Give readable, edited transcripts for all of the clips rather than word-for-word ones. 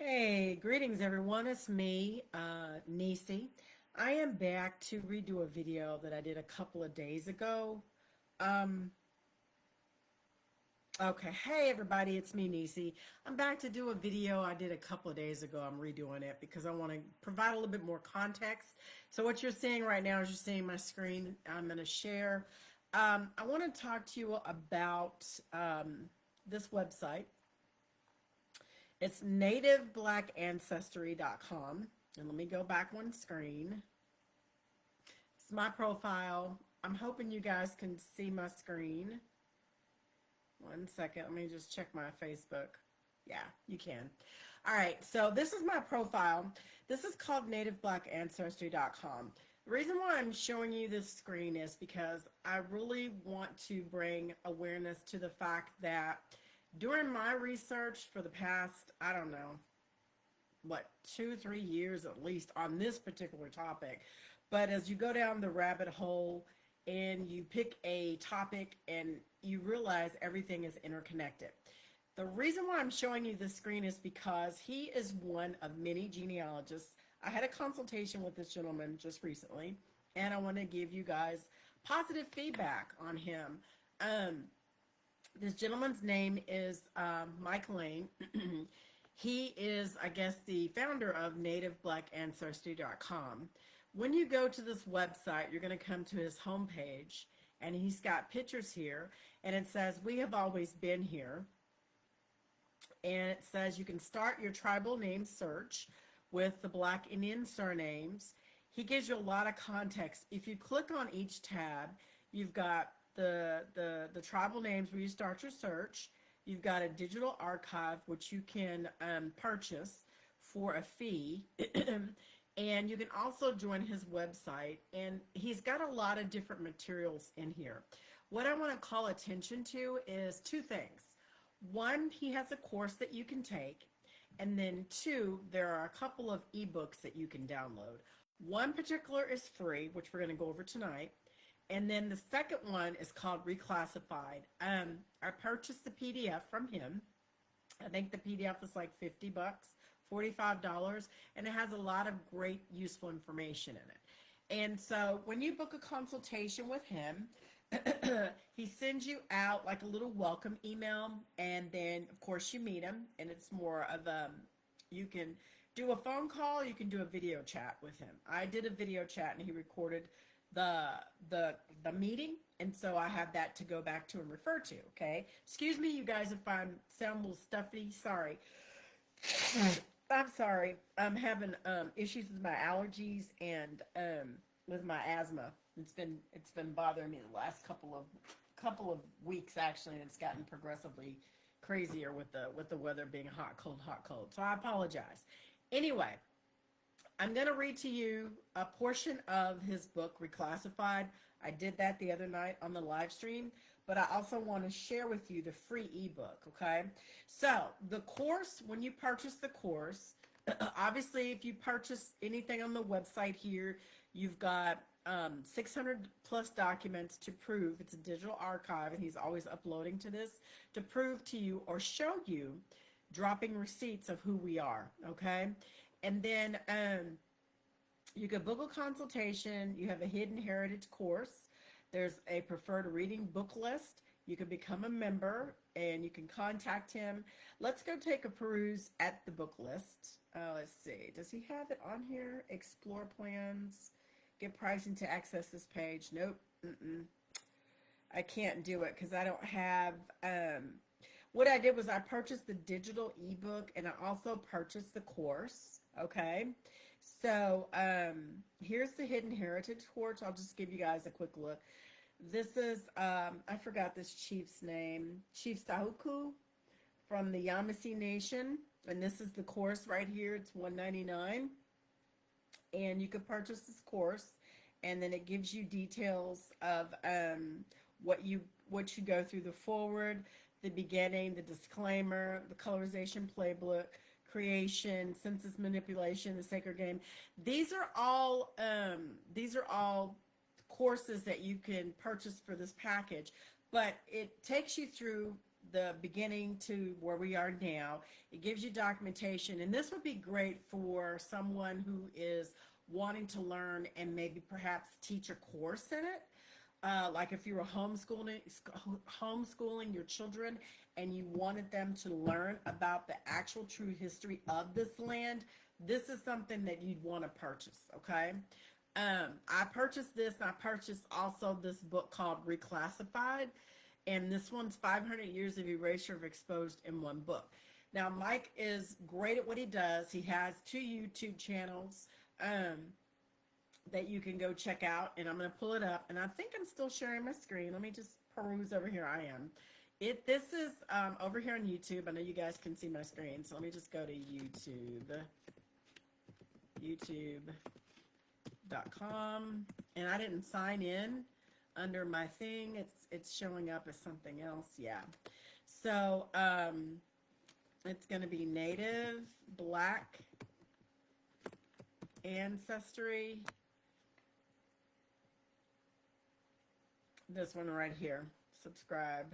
Hey, greetings everyone. It's me, Nisi. I am back to redo a video that I did a couple of days ago. Um, okay, hey everybody, it's me, Nisi. I'm back to do a video I did a couple of days ago. I'm redoing it because I want to provide a little bit more context. So what you're seeing right now is you're seeing my screen. I'm going to share. I want to talk to you about this website. It's nativebblackancestry.com. And let me go back one screen. It's my profile. I'm hoping you guys can see my screen. One second. Let me just check my Facebook. Yeah, you can. All right. So this is my profile. This is called nativebblackancestry.com. The reason why I'm showing you this screen is because I really want to bring awareness to the fact that during my research for the past, I don't know, what, 2-3 years at least on this particular topic. But as you go down the rabbit hole and you pick a topic and you realize everything is interconnected. The reason why I'm showing you this screen is because he is one of many genealogists. I had a consultation with this gentleman just recently, and I want to give you guys positive feedback on him. This gentleman's name is Mike Lane. He is, I guess, the founder of nativebblackancestry.com. When you go to this website, you're going to come to his homepage, and he's got pictures here, and it says, "We have always been here." And it says you can start your tribal name search with the Black Indian surnames. He gives you a lot of context. If you click on each tab, you've got the tribal names where you start your search. You've got a digital archive which you can purchase for a fee. And you can also join his website, and he's got a lot of different materials in here. What I want to call attention to is two things. One, he has a course that you can take, and then two, there are a couple of ebooks that you can download. One particular is free, which we're going to go over tonight. And then the second one is called Reclassified. I purchased the PDF from him. I think the PDF is like $50, $45, and it has a lot of great useful information in it. And so when you book a consultation with him, he sends you out like a little welcome email, and then of course you meet him, and it's more of you can do a phone call, you can do a video chat with him. I did a video chat and he recorded the meeting, and so I have that to go back to and refer to. Okay, excuse me you guys if I sound a little stuffy. Sorry. I'm sorry. I'm having issues with my allergies and with my asthma. It's been bothering me the last couple of weeks actually, and it's gotten progressively crazier with the weather being hot, cold, hot, cold. So I apologize. Anyway, I'm going to read to you a portion of his book, Reclassified. I did that the other night on the live stream, but I also want to share with you the free ebook, okay? So the course, when you purchase the course, obviously if you purchase anything on the website here, you've got 600 plus documents to prove it's a digital archive, and he's always uploading to this to prove to you or show you dropping receipts of who we are, okay? And then you can book a consultation. You have a hidden heritage course. There's a preferred reading book list. You can become a member and you can contact him. Let's go take a peruse at the book list. Let's see. Does he have it on here? Explore plans. Get pricing to access this page. Nope. I can't do it because I don't have... what I did was I purchased the digital ebook and I also purchased the course. Okay, so here's the Hidden Heritage course. I'll just give you guys a quick look. This is, I forgot this chief's name, Chief Sahuku from the Yamasee Nation. And this is the course right here. It's $199. And you could purchase this course. And then it gives you details of what you go through: the forward, the beginning, the disclaimer, the colorization playbook, creation, census manipulation, the sacred game. These are all courses that you can purchase for this package, but it takes you through the beginning to where we are now. It gives you documentation, and this would be great for someone who is wanting to learn and maybe perhaps teach a course in it. Like if you were homeschooling your children and you wanted them to learn about the actual true history of this land, this is something that you'd want to purchase. Okay. I purchased this, and I purchased also this book called Reclassified, and this one's 500 Years of Erasure of Exposed in one book. Now, Mike is great at what he does. He has 2 YouTube channels that you can go check out, and I'm going to pull it up, and I think I'm still sharing my screen. Let me just peruse over here. I am. This is over here on YouTube. I know you guys can see my screen, so let me just go to YouTube. YouTube.com, and I didn't sign in under my thing. It's showing up as something else. Yeah. So it's going to be Native Black Ancestry. This one right here. Subscribe.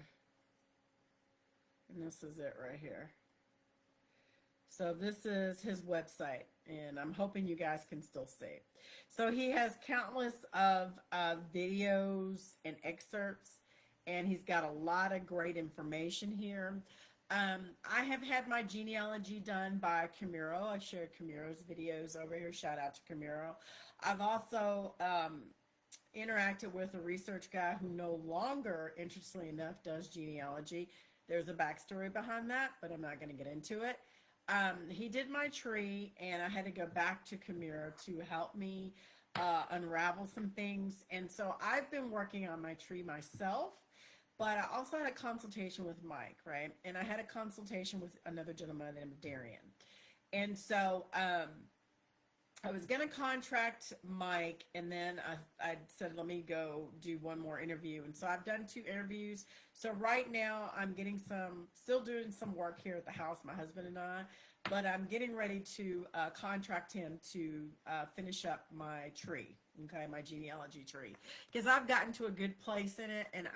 And this is it right here. So this is his website, and I'm hoping you guys can still see. So he has countless of videos and excerpts, and he's got a lot of great information here. I have had my genealogy done by Camuro. I shared Camuro's videos over here. Shout out to Camuro. I've also interacted with a research guy who no longer, interestingly enough, does genealogy. There's a backstory behind that, but I'm not going to get into it. He did my tree, and I had to go back to Camuro to help me unravel some things. And so I've been working on my tree myself, but I also had a consultation with Mike, right? And I had a consultation with another gentleman named Darian. And so I was going to contract Mike, and then I said, let me go do one more interview. And so I've done 2 interviews. So right now I'm still doing some work here at the house, my husband and I, but I'm getting ready to contract him to finish up my tree, okay, my genealogy tree. Because I've gotten to a good place in it, and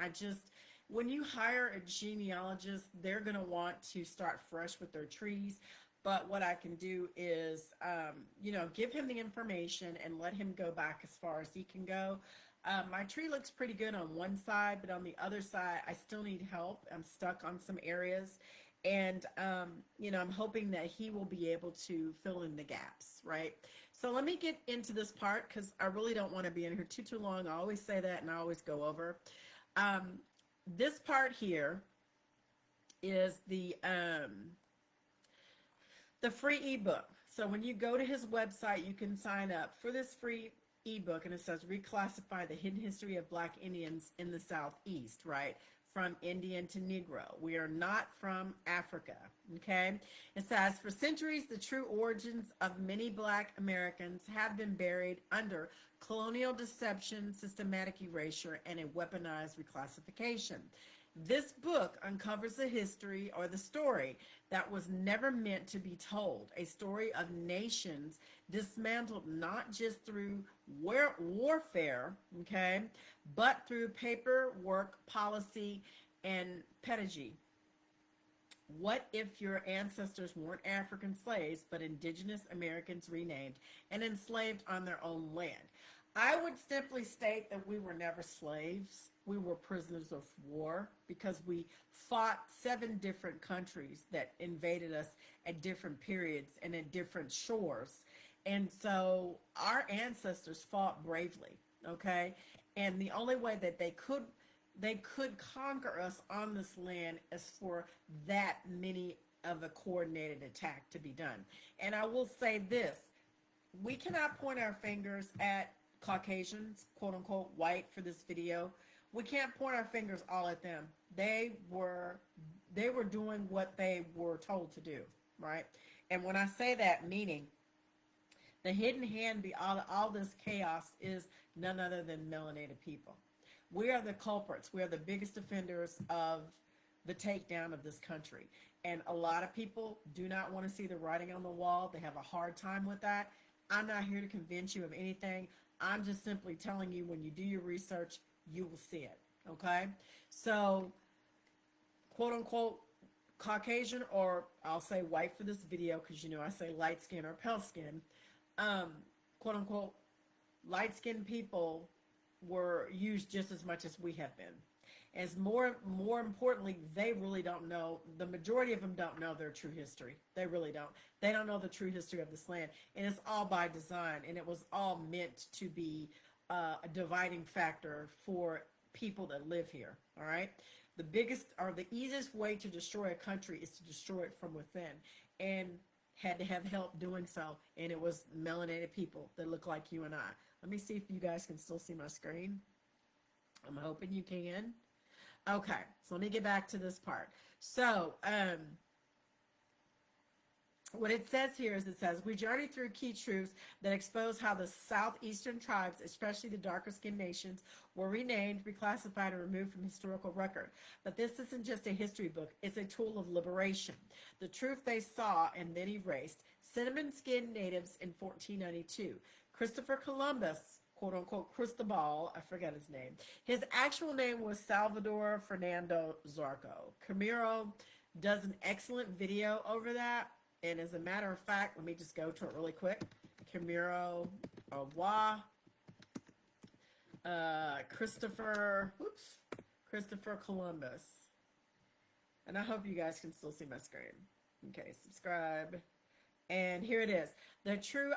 when you hire a genealogist, they're going to want to start fresh with their trees. But what I can do is, give him the information and let him go back as far as he can go. My tree looks pretty good on one side, but on the other side, I still need help. I'm stuck on some areas. And, I'm hoping that he will be able to fill in the gaps, right? So let me get into this part, because I really don't want to be in here too long. I always say that, and I always go over. This part here is the free ebook. So when you go to his website, you can sign up for this free ebook, and it says Reclassify the Hidden History of Black Indians in the Southeast, right? From Indian to Negro. We are not from Africa, okay? It says, for centuries, the true origins of many Black Americans have been buried under colonial deception, systematic erasure, and a weaponized reclassification. This book uncovers the history or the story that was never meant to be told, a story of nations dismantled not just through warfare, okay, but through paperwork, policy, and pedagogy. What if your ancestors weren't African slaves, but indigenous Americans renamed and enslaved on their own land? I would simply state that we were never slaves. We were prisoners of war, because we fought 7 different countries that invaded us at different periods and at different shores. And so our ancestors fought bravely, okay? And the only way that they could conquer us on this land is for that many of a coordinated attack to be done. And I will say this, we cannot point our fingers at Caucasians, quote unquote, white for this video. We can't point our fingers all at them. They were doing what they were told to do, right? And when I say that, meaning the hidden hand behind all this chaos is none other than melanated people. We are the culprits. We are the biggest offenders of the takedown of this country. And a lot of people do not want to see the writing on the wall. They have a hard time with that. I'm not here to convince you of anything. I'm just simply telling you, when you do your research, you will see it, okay? So quote unquote Caucasian, or I'll say white for this video because you know I say light skin or pale skin, um, quote unquote light skinned people were used just as much as we have been. As more importantly, they really don't know. The majority of them don't know their true history. They really don't. They don't know the true history of this land, and it's all by design. And it was all meant to be a dividing factor for people that live here. All right. The biggest or the easiest way to destroy a country is to destroy it from within, and had to have help doing so. And it was melanated people that look like you and I. Let me see if you guys can still see my screen. I'm hoping you can. Okay, so let me get back to this part. So, what it says here is it says, we journey through key truths that expose how the southeastern tribes, especially the darker skinned nations, were renamed, reclassified, and removed from historical record. But this isn't just a history book, it's a tool of liberation. The truth they saw and then erased. Cinnamon-skinned natives in 1492. Christopher Columbus, quote unquote Cristobal, I forget his name. His actual name was Salvador Fernando Zarco. Camilo does an excellent video over that. And as a matter of fact, let me just go to it really quick. Camilo Awa, Christopher Columbus. And I hope you guys can still see my screen. Okay, subscribe. And here it is. The true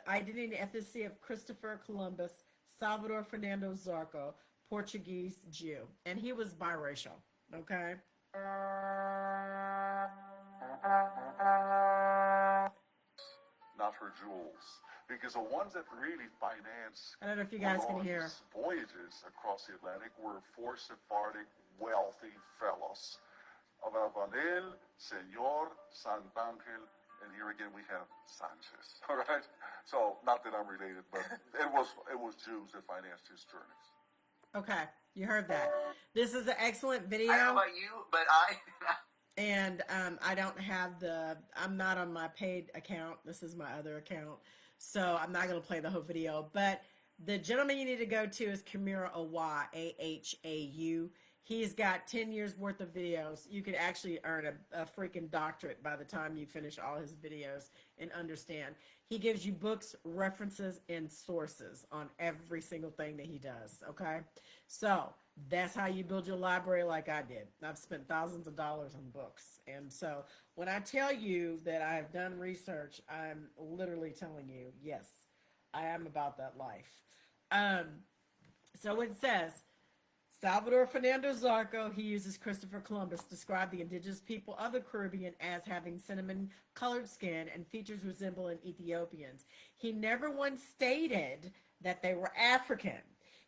identity and ethnicity of Christopher Columbus, Salvador Fernando Zarco, Portuguese Jew. And he was biracial, okay? Not her jewels. Because the ones that really financed I don't know if you guys can hear. voyages across the Atlantic were four Sephardic wealthy fellows. Abravanel, Senor, Santangel, and here again we have Sanchez. All right? So, not that I'm related, but it was Jews that financed his journeys. Okay, you heard that. This is an excellent video. I don't know about you, but I... And I don't have I'm not on my paid account. This is my other account. So I'm not going to play the whole video. But the gentleman you need to go to is Camilo Awa, Ahau. He's got 10 years worth of videos. You could actually earn a freaking doctorate by the time you finish all his videos and understand. He gives you books, references, and sources on every single thing that he does, okay? So that's how you build your library like I did. I've spent thousands of dollars on books. And so when I tell you that I have done research, I'm literally telling you, yes, I am about that life. So it says, Salvador Fernando Zarco, he uses Christopher Columbus, described the indigenous people of the Caribbean as having cinnamon-colored skin and features resembling Ethiopians. He never once stated that they were African.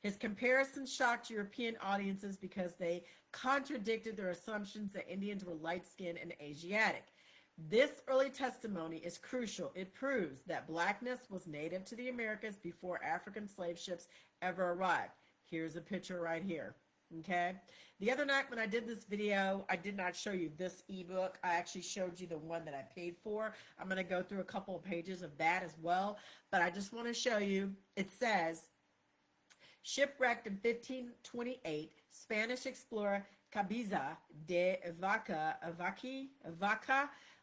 His comparisons shocked European audiences because they contradicted their assumptions that Indians were light-skinned and Asiatic. This early testimony is crucial. It proves that blackness was native to the Americas before African slave ships ever arrived. Here's a picture right here, okay? The other night when I did this video, I did not show you this ebook. I actually showed you the one that I paid for. I'm going to go through a couple of pages of that as well, but I just want to show you. It says, shipwrecked in 1528, Spanish explorer Cabeza de Vaca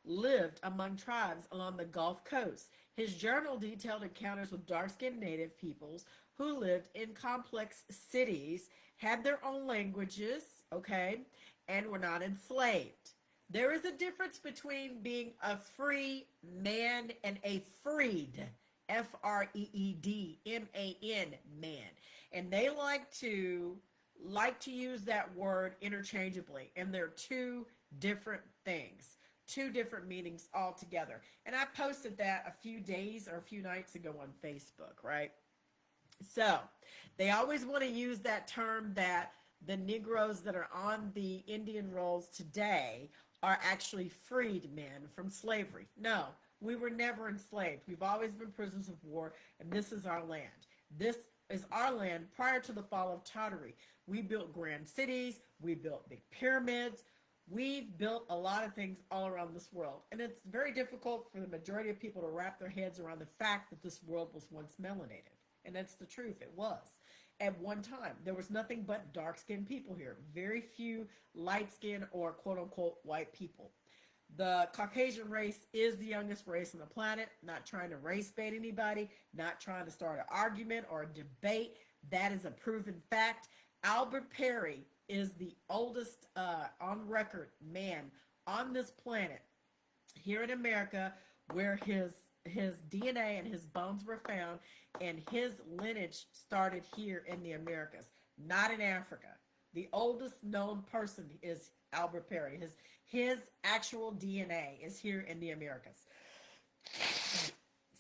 lived among tribes along the Gulf Coast. His journal detailed encounters with dark-skinned native peoples who lived in complex cities, had their own languages, okay, and were not enslaved. There is a difference between being a free man and a freed, F-R-E-E-D-M-A-N, man. And they like to use that word interchangeably, and they're two different things. Two different meanings altogether. And I posted that a few days or a few nights ago on Facebook, right? So they always want to use that term that the Negroes that are on the Indian rolls today are actually freed men from slavery. No, we were never enslaved. We've always been prisoners of war, and this is our land. This is our land prior to the fall of Tartary. We built grand cities. We built big pyramids. We've built a lot of things all around this world, and it's very difficult for the majority of people to wrap their heads around the fact that this world was once melanated, and that's the truth. It was, at one time. There was nothing but dark-skinned people here. Very few light-skinned or quote-unquote white people. The Caucasian race is the youngest race on the planet. Not trying to race bait anybody, not trying to start an argument or a debate. That is a proven fact. Albert Perry is the oldest on record man on this planet here in America, where his DNA and his bones were found, and his lineage started here in the Americas, not in Africa. The oldest known person is Albert Perry. His actual DNA is here in the Americas.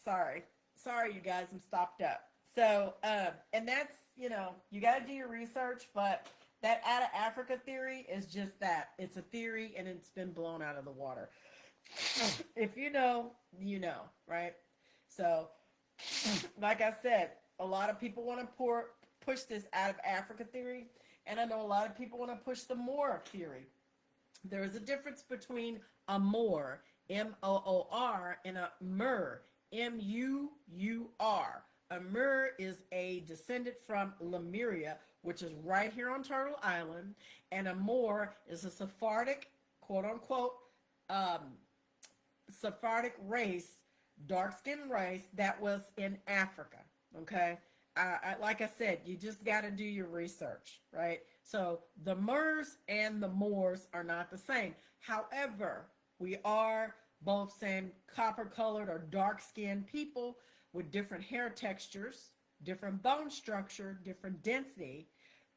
Sorry, you guys, I'm stopped up. So, and that's, you got to do your research, but that out of Africa theory is just that. It's a theory, and it's been blown out of the water. If you know, you know, right? So, like I said, a lot of people want to push this out of Africa theory, and I know a lot of people want to push the Moor theory. There is a difference between a Moor, M-O-O-R, and a Mur, M-U-U-R. A Mur is a descendant from Lemuria, which is right here on Turtle Island, and a Moor is a Sephardic, quote-unquote, Sephardic race, dark-skinned race that was in Africa, okay? Like I said, you just got to do your research, right? So the Moors and the Moors are not the same. However, we are both saying copper-colored or dark-skinned people with different hair textures, different bone structure, different density.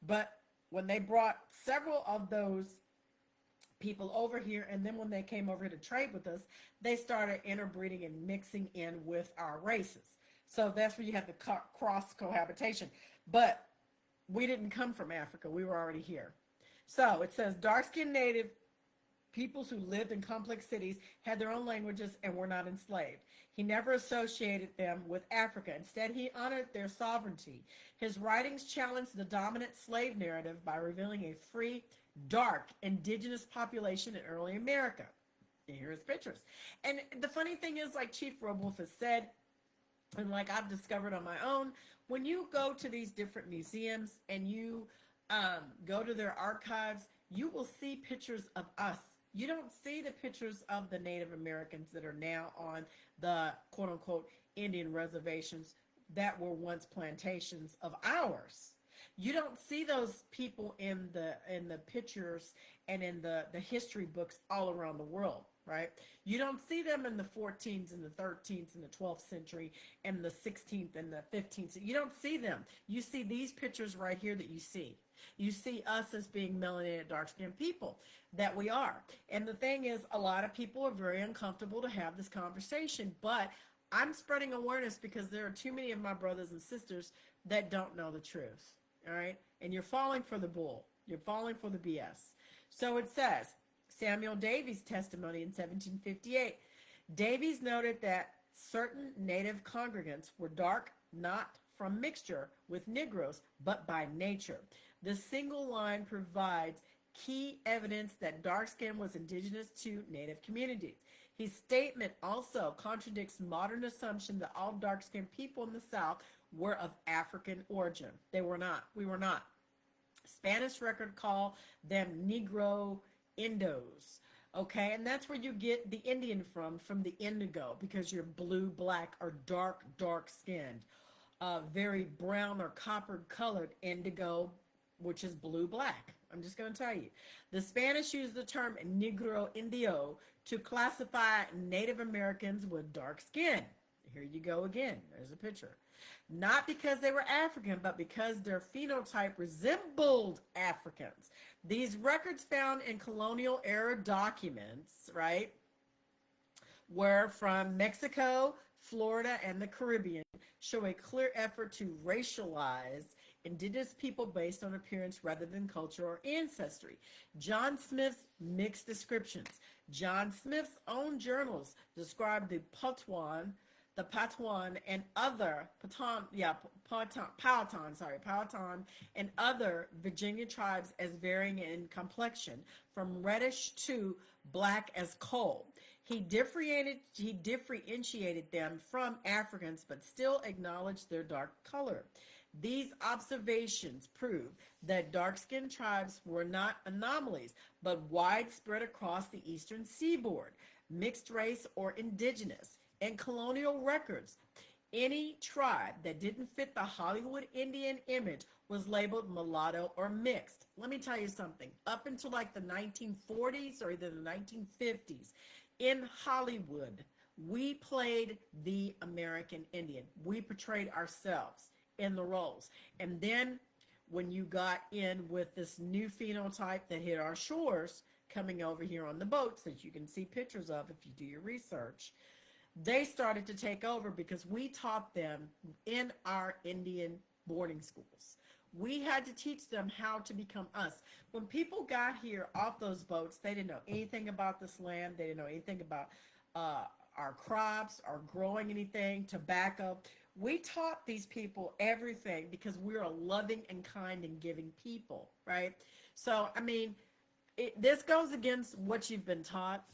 But when they brought several of those people over here, and then when they came over here to trade with us, they started interbreeding and mixing in with our races. So that's where you have the cross cohabitation. But we didn't come from Africa. We were already here. So it says dark-skinned native peoples who lived in complex cities had their own languages and were not enslaved. He never associated them with Africa. Instead, he honored their sovereignty. His writings challenged the dominant slave narrative by revealing a free, dark, indigenous population in early America. And here's pictures. And the funny thing is, like Chief Robewolf has said, and like I've discovered on my own, when you go to these different museums and you go to their archives, you will see pictures of us. You don't see the pictures of the Native Americans that are now on the quote-unquote Indian reservations that were once plantations of ours. You don't see those people in the pictures and in the history books all around the world, right? You don't see them in the 14th and the 13th and the 12th century and the 16th and the 15th. You don't see them. You see these pictures right here that you see. You see us as being melanated, dark-skinned people that we are. And the thing is, a lot of people are very uncomfortable to have this conversation, but I'm spreading awareness because there are too many of my brothers and sisters that don't know the truth. All right. And you're falling for the bull. You're falling for the BS. So it says, Samuel Davies' testimony in 1758. Davies noted that certain native congregants were dark, not from mixture with Negroes, but by nature. This single line provides key evidence that dark skin was indigenous to native communities. His statement also contradicts modern assumption that all dark-skinned people in the South were of African origin. They were not. We were not. Spanish record call them Negro Indos. Okay, and that's where you get the Indian from the indigo, because you're blue, black, or dark skinned. Very brown or copper colored indigo, which is blue, black. I'm just going to tell you. The Spanish used the term Negro Indio to classify Native Americans with dark skin. Here you go again. There's a picture. Not because they were African, but because their phenotype resembled Africans. These records found in colonial era documents, right, were from Mexico, Florida, and the Caribbean, show a clear effort to racialize indigenous people based on appearance rather than culture or ancestry. John Smith's mixed descriptions. John Smith's own journals describe the Powhatan and other Powhatan and other Virginia tribes as varying in complexion from reddish to black as coal. He differentiated them from Africans, but still acknowledged their dark color. These observations prove that dark-skinned tribes were not anomalies, but widespread across the eastern seaboard, mixed race or indigenous. In colonial records, any tribe that didn't fit the Hollywood Indian image was labeled mulatto or mixed. Let me tell you something. Up until like the 1940s or either the 1950s, in Hollywood, we played the American Indian. We portrayed ourselves in the roles. And then when you got in with this new phenotype that hit our shores, coming over here on the boats that you can see pictures of if you do your research, they started to take over because we taught them in our Indian boarding schools. We had to teach them how to become us. When people got here off those boats, they didn't know anything about this land. They didn't know anything about our crops or growing anything, tobacco. We taught these people everything because we're a loving and kind and giving people, right? So, I mean, this goes against what you've been taught.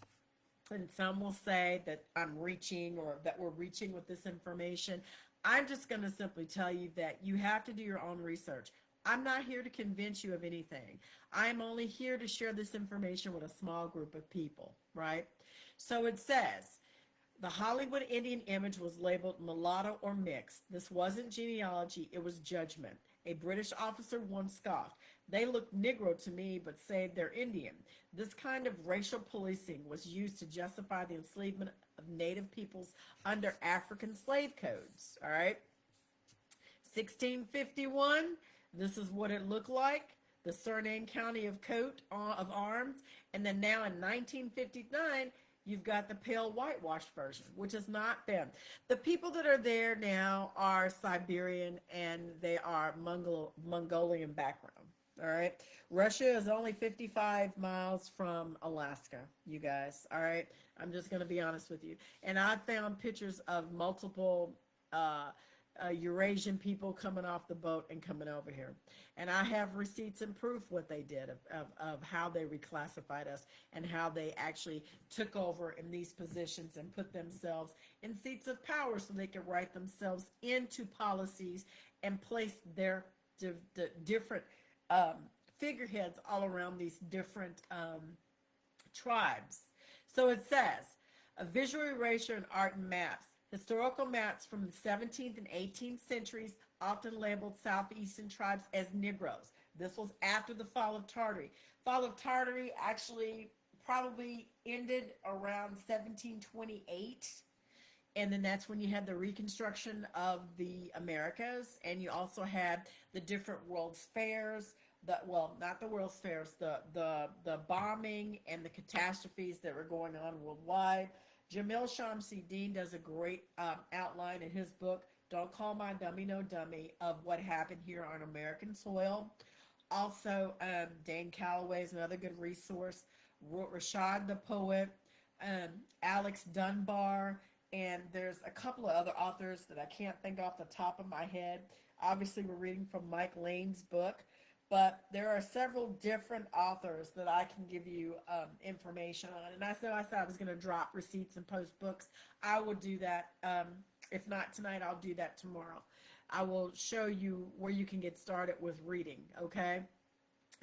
And some will say that I'm reaching or that we're reaching with this information. I'm just going to simply tell you that you have to do your own research. I'm not here to convince you of anything. I'm only here to share this information with a small group of people, right? So it says, the Hollywood Indian image was labeled mulatto or mixed. This wasn't genealogy, it was judgment. A British officer once scoffed, "They look Negro to me, but say they're Indian." This kind of racial policing was used to justify the enslavement of Native peoples under African slave codes. All right. 1651, this is what it looked like. The Suriname County of coat of arms. And then now in 1959, you've got the pale whitewashed version, which has not been. The people that are there now are Siberian and they are Mongolian background. All right. Russia is only 55 miles from Alaska, you guys. All right. I'm just going to be honest with you. And I found pictures of multiple Eurasian people coming off the boat and coming over here. And I have receipts and proof what they did of how they reclassified us and how they actually took over in these positions and put themselves in seats of power so they could write themselves into policies and place their different figureheads all around these different tribes. So it says, a visual erasure in art and maps. Historical maps from the 17th and 18th centuries often labeled southeastern tribes as Negroes. This was after the fall of Tartary. Fall of Tartary actually probably ended around 1728. And then that's when you had the reconstruction of the Americas. And you also had the different World's Fairs. Not the World's Fairs, the bombing and the catastrophes that were going on worldwide. Jamil Shamsi Dean does a great outline in his book, Don't Call My Dummy No Dummy, of what happened here on American soil. Also, Dane Calloway is another good resource. Rashad the poet, Alex Dunbar, and there's a couple of other authors that I can't think off the top of my head. Obviously, we're reading from Mike Lane's book, but there are several different authors that I can give you information on. And I said I was going to drop receipts and post books. I will do that. If not tonight, I'll do that tomorrow. I will show you where you can get started with reading, okay?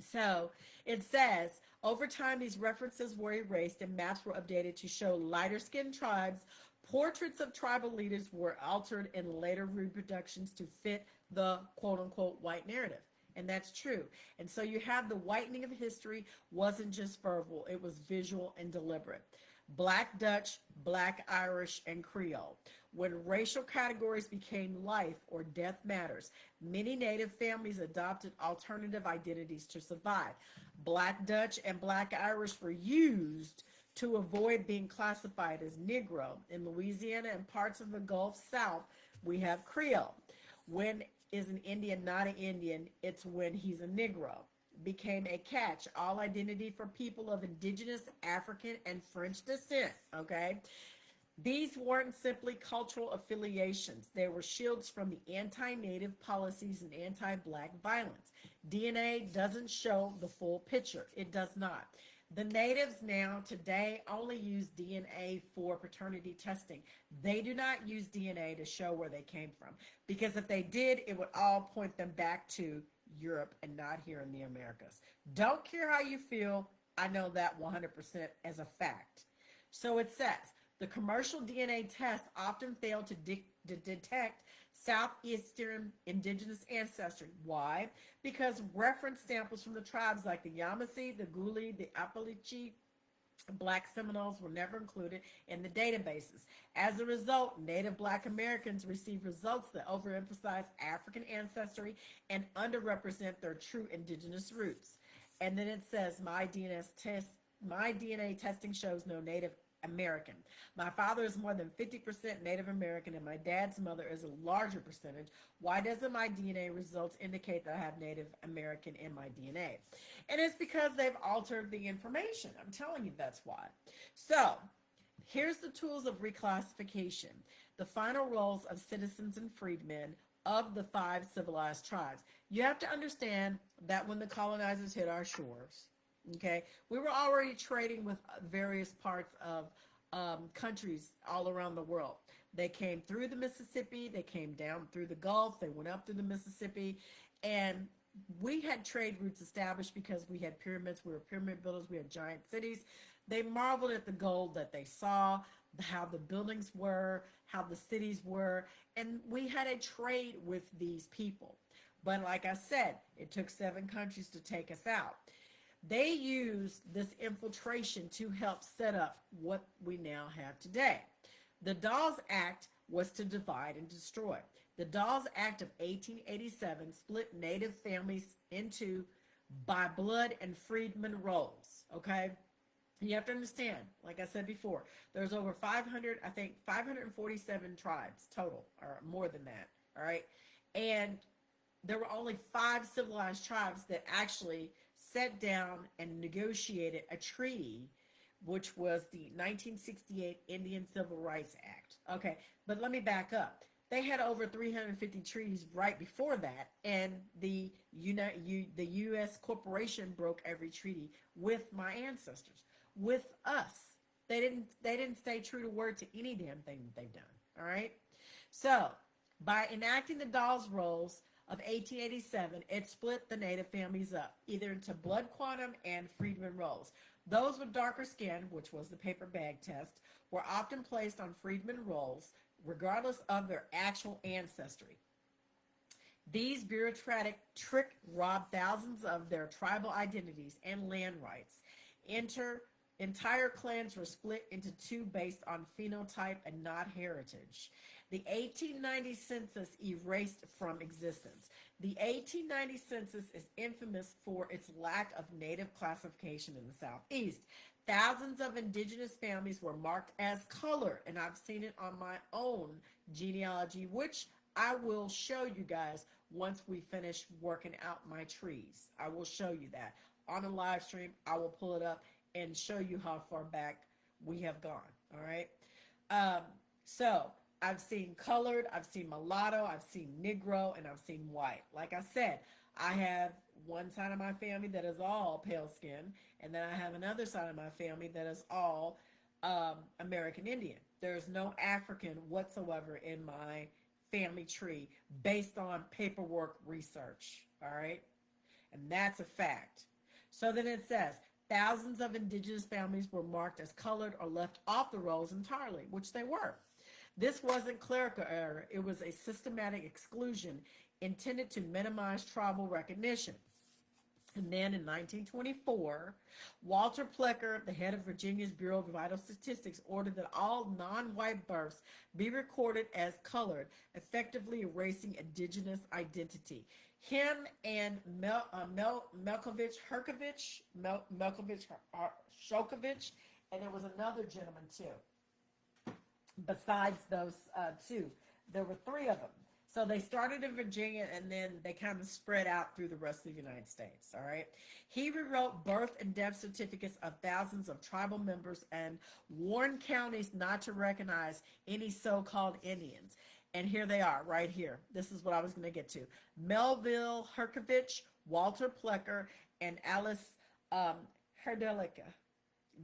So it says, over time, these references were erased and maps were updated to show lighter-skinned tribes. Portraits of tribal leaders were altered in later reproductions to fit the quote-unquote white narrative. And that's true. And so you have the whitening of history wasn't just verbal, it was visual and deliberate. Black Dutch, Black Irish, and Creole. When racial categories became life or death matters, many Native families adopted alternative identities to survive. Black Dutch and Black Irish were used to avoid being classified as Negro. In Louisiana and parts of the Gulf South, we have Creole. When is an Indian not an Indian? It's when he's a Negro. Became a catch. All identity for people of indigenous, African, and French descent, okay? These weren't simply cultural affiliations. They were shields from the anti-Native policies and anti-Black violence. DNA doesn't show the full picture. It does not. The natives now today only use DNA for paternity testing. They do not use DNA to show where they came from because if they did, it would all point them back to Europe and not here in the Americas. Don't care how you feel. I know that 100% as a fact. So it says the commercial DNA tests often fail to detect Southeastern indigenous ancestry. Why? Because reference samples from the tribes like the Yamasee, the Guli, the Apalachee, Black Seminoles were never included in the databases. As a result, Native Black Americans receive results that overemphasize African ancestry and underrepresent their true indigenous roots. And then it says my DNA testing shows no Native American. My father is more than 50% Native American and my dad's mother is a larger percentage. Why doesn't my DNA results indicate that I have Native American in my DNA? And it's because they've altered the information. I'm telling you that's why. So here's the tools of reclassification. The final roles of citizens and freedmen of the 5 civilized tribes. You have to understand that when the colonizers hit our shores, okay, we were already trading with various parts of countries all around the world. They came through the Mississippi, they came down through the Gulf, they went up through the Mississippi, and we had trade routes established because we had pyramids, we were pyramid builders, we had giant cities. They marveled at the gold that they saw, how the buildings were, how the cities were, and we had a trade with these people. But like I said, it took 7 countries to take us out. They used this infiltration to help set up what we now have today. The Dawes Act was to divide and destroy. The Dawes Act of 1887 split Native families into by blood and freedmen rolls, okay? You have to understand, like I said before, there's over 500, I think 547 tribes total, or more than that, all right? And there were only 5 civilized tribes that actually sat down and negotiated a treaty, which was the 1968 Indian Civil Rights Act. Okay, but let me back up. They had over 350 treaties right before that, and the U.S. corporation broke every treaty with my ancestors, with us. They didn't stay true to word to any damn thing that they've done. All right, so by enacting the Dawes Rolls of 1887, it split the Native families up, either into blood quantum and freedmen rolls. Those with darker skin, which was the paper bag test, were often placed on freedmen rolls, regardless of their actual ancestry. These bureaucratic trick robbed thousands of their tribal identities and land rights. Entire clans were split into 2 based on phenotype and not heritage. The 1890 census erased from existence. The 1890 census is infamous for its lack of native classification in the Southeast. Thousands of indigenous families were marked as colored, and I've seen it on my own genealogy, which I will show you guys once we finish working out my trees. I will show you that. On a live stream, I will pull it up and show you how far back we have gone, all right? So I've seen colored, I've seen mulatto, I've seen Negro, and I've seen white. Like I said, I have one side of my family that is all pale skin, and then I have another side of my family that is all American Indian. There's no African whatsoever in my family tree based on paperwork research, all right? And that's a fact. So then it says, thousands of indigenous families were marked as colored or left off the rolls entirely, which they were. This wasn't clerical error. It was a systematic exclusion intended to minimize tribal recognition. And then in 1924, Walter Plecker, the head of Virginia's Bureau of Vital Statistics, ordered that all non-white births be recorded as colored, effectively erasing indigenous identity. Him and Melkovich Shokovich, and there was another gentleman too. Besides those 2, there were 3 of them. So they started in Virginia and then they kind of spread out through the rest of the United States, all right? He rewrote birth and death certificates of thousands of tribal members and warned counties not to recognize any so-called Indians. And here they are, right here. This is what I was going to get to. Melville Herkovich, Walter Plecker, and Alice Herdelica.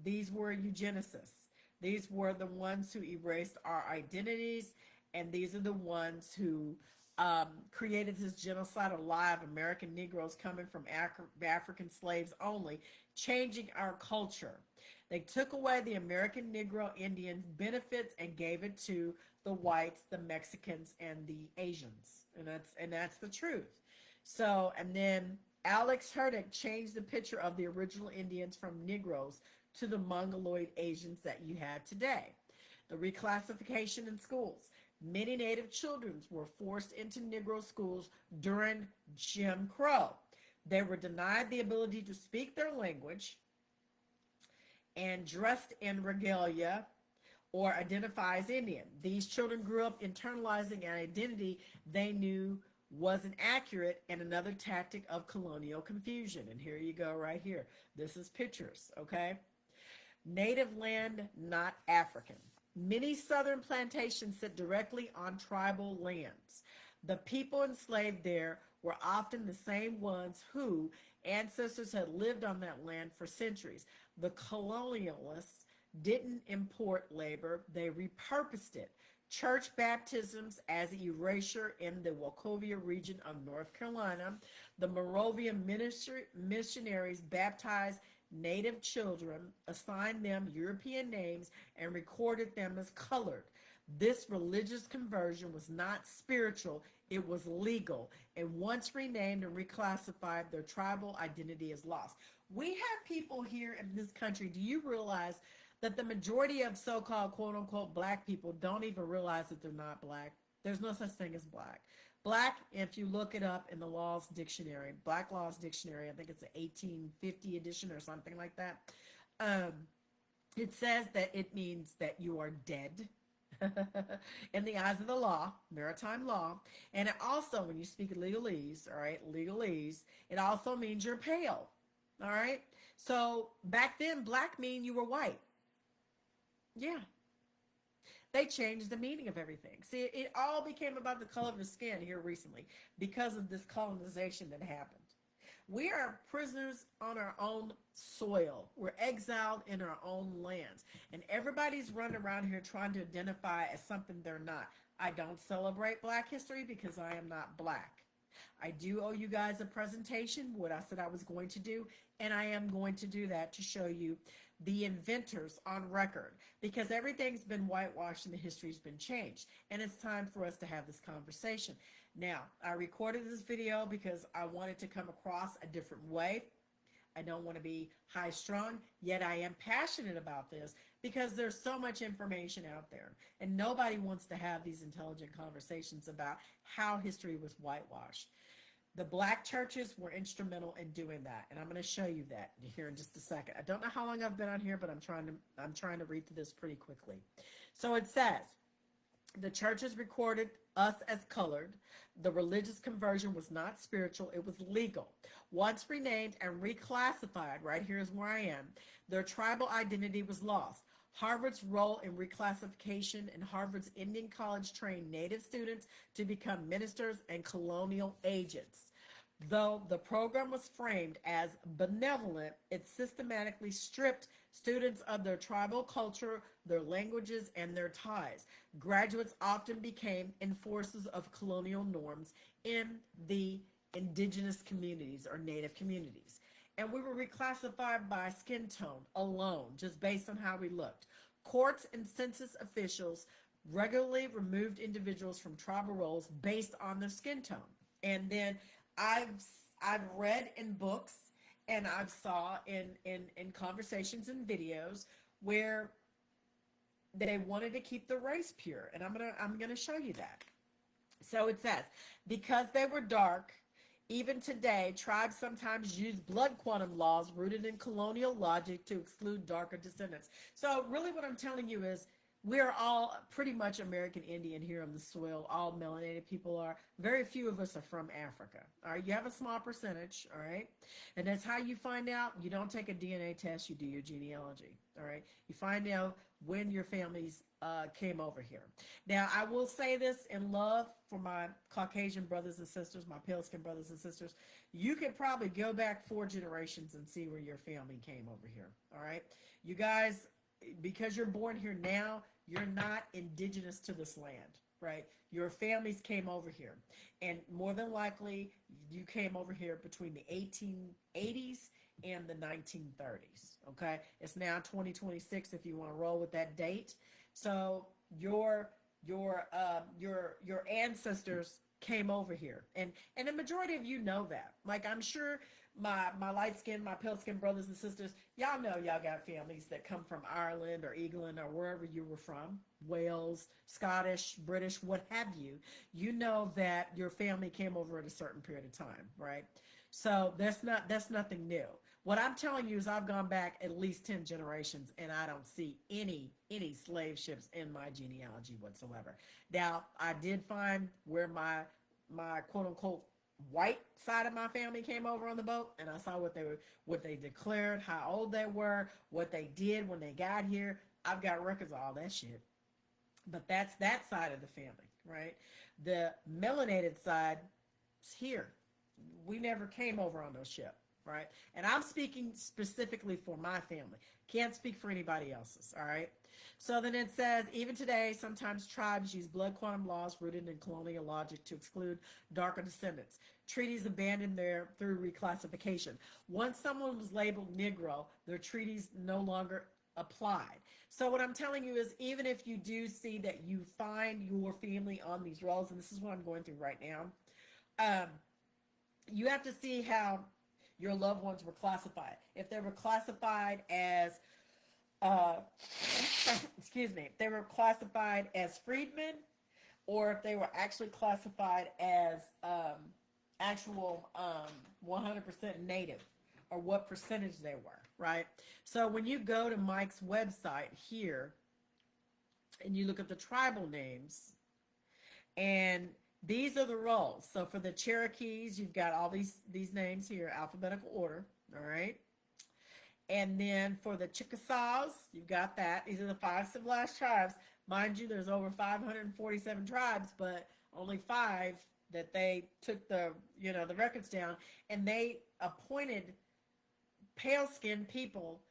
These were eugenicists. These were the ones who erased our identities, and these are the ones who created this genocidal lie of American Negroes coming from African slaves only, changing our culture. They took away the American Negro Indian benefits and gave it to the whites, the Mexicans, and the Asians, and that's the truth. So, and then Alex Herdick changed the picture of the original Indians from Negroes to the Mongoloid Asians that you have today. The reclassification in schools. Many Native children were forced into Negro schools during Jim Crow. They were denied the ability to speak their language and dressed in regalia or identify as Indian. These children grew up internalizing an identity they knew wasn't accurate, and another tactic of colonial confusion. And here you go right here. This is pictures, okay? Native land, not African. Many southern plantations sit directly on tribal lands. The people enslaved there were often the same ones who ancestors had lived on that land for centuries. The colonialists didn't import labor, they repurposed it. Church baptisms as erasure in the Wachovia region of North Carolina. The Moravian missionaries baptized Native children, assigned them European names, and recorded them as colored. This religious conversion was not spiritual, it was legal. And once renamed and reclassified, their tribal identity is lost. We have people here in this country, do you realize that the majority of so-called quote-unquote black people don't even realize that they're not black? There's no such thing as black. Black, if you look it up in the Laws Dictionary, Black Laws Dictionary, I think it's an 1850 edition or something like that, it says that it means that you are dead in the eyes of the law, maritime law. And it also, when you speak legalese, all right, legalese, it also means you're pale, all right? So back then, black mean you were white. Yeah. They changed the meaning of everything. See, it all became about the color of the skin here recently because of this colonization that happened. We are prisoners on our own soil. We're exiled in our own lands. And everybody's running around here trying to identify as something they're not. I don't celebrate Black history because I am not Black. I do owe you guys a presentation, what I said I was going to do, and I am going to do that to show you the inventors on record, because everything's been whitewashed and the history's been changed, and it's time for us to have this conversation. Now, I recorded this video because I wanted to come across a different way. I don't want to be high strung, yet I am passionate about this because there's so much information out there, and nobody wants to have these intelligent conversations about how history was whitewashed. The Black churches were instrumental in doing that, and I'm going to show you that here in just a second. I don't know how long I've been on here, but I'm trying to read through this pretty quickly. So it says, the churches recorded us as colored. The religious conversion was not spiritual, it was legal. Once renamed and reclassified, right here is where I am, their tribal identity was lost. Harvard's role in reclassification, and Harvard's Indian College trained Native students to become ministers and colonial agents. Though the program was framed as benevolent, it systematically stripped students of their tribal culture, their languages, and their ties. Graduates often became enforcers of colonial norms in the indigenous communities or Native communities. And we were reclassified by skin tone alone, just based on how we looked. Courts and census officials regularly removed individuals from tribal roles based on their skin tone. And then I've read in books and I've saw in conversations and videos where they wanted to keep the race pure, and I'm gonna show you that. So it says, because they were dark, even today, tribes sometimes use blood quantum laws rooted in colonial logic to exclude darker descendants. So really what I'm telling you is we're all pretty much American Indian here on the soil. All melanated people are. Very few of us are from Africa. All right, you have a small percentage. All right, and that's how you find out. You don't take a DNA test. You do your genealogy. All right, you find out when your families came over here. Now, I will say this in love for my Caucasian brothers and sisters, my pale skinned brothers and sisters. You could probably go back 4 generations and see where your family came over here. All right, you guys, because you're born here now, you're not indigenous to this land, right? Your families came over here. And more than likely, you came over here between the 1880s and the 1930s, okay? It's now 2026 if you want to roll with that date. So your ancestors came over here, and the majority of you know that. Like, I'm sure my light skinned, my pale skinned brothers and sisters, y'all know y'all got families that come from Ireland or England or wherever you were from, Wales, Scottish, British, what have you. You know that your family came over at a certain period of time, right? So that's nothing new. What I'm telling you is I've gone back at least 10 generations and I don't see any slave ships in my genealogy whatsoever. Now, I did find where my quote unquote white side of my family came over on the boat, and I saw what they declared, how old they were, what they did when they got here. I've got records of all that shit. But that's that side of the family, right? The melanated side is here. We never came over on those ships, right? And I'm speaking specifically for my family. Can't speak for anybody else's, all right? So then it says, even today, sometimes tribes use blood quantum laws rooted in colonial logic to exclude darker descendants. Treaties abandoned there through reclassification. Once someone was labeled Negro, their treaties no longer applied. So what I'm telling you is, even if you do see that you find your family on these rolls, and this is what I'm going through right now, you have to see how your loved ones were classified. If they were classified as uh, excuse me, if they were classified as freedmen, or if they were actually classified as actual 100% native, or what percentage they were, right? So when you go to Mike's website here and you look at the tribal names, and these are the roles. So for the Cherokees, you've got all these names here, alphabetical order, all right? And then for the Chickasaws, you've got that. These are the 5 civilized tribes. Mind you, there's over 547 tribes, but only 5 that they took the records down, and they appointed pale-skinned people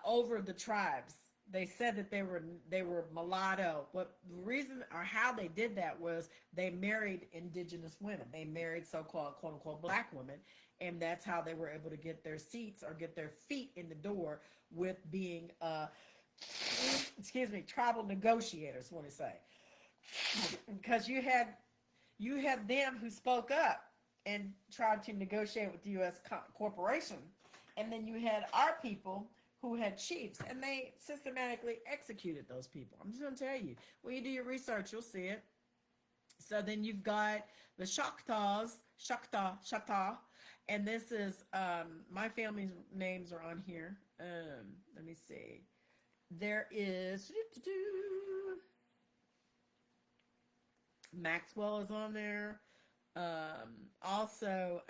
over the tribes. They said that they were mulatto. What the reason or how they did that was they married indigenous women. They married so-called quote unquote black women, and that's how they were able to get their seats or get their feet in the door with being tribal negotiators, want to say. Because you had them who spoke up and tried to negotiate with the U.S. corporation, and then you had our people who had chiefs, and they systematically executed those people. I'm just going to tell you, when you do your research, you'll see it. So then you've got the Choctaws, Choctaw, and this is, my family's names are on here. Let me see. There is, Maxwell is on there. Also,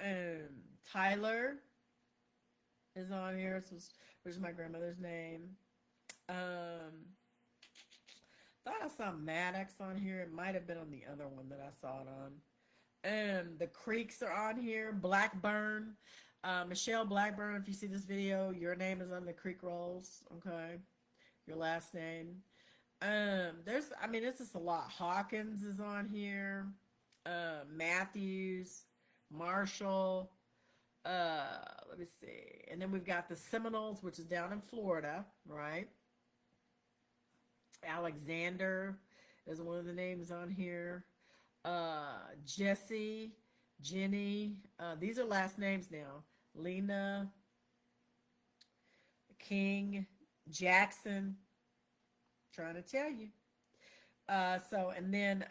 Tyler is on here. Which is my grandmother's name. Thought I saw Maddox on here. It might have been on the other one that I saw it on. The Creeks are on here. Blackburn. Michelle Blackburn, if you see this video, your name is on the Creek rolls. Okay. Your last name. This is a lot. Hawkins is on here. Matthews. Marshall. Let me see. And then we've got the Seminoles, which is down in Florida, right? Alexander is one of the names on here. Jesse, Jenny. These are last names now. Lena, King, Jackson. Trying to tell you. And then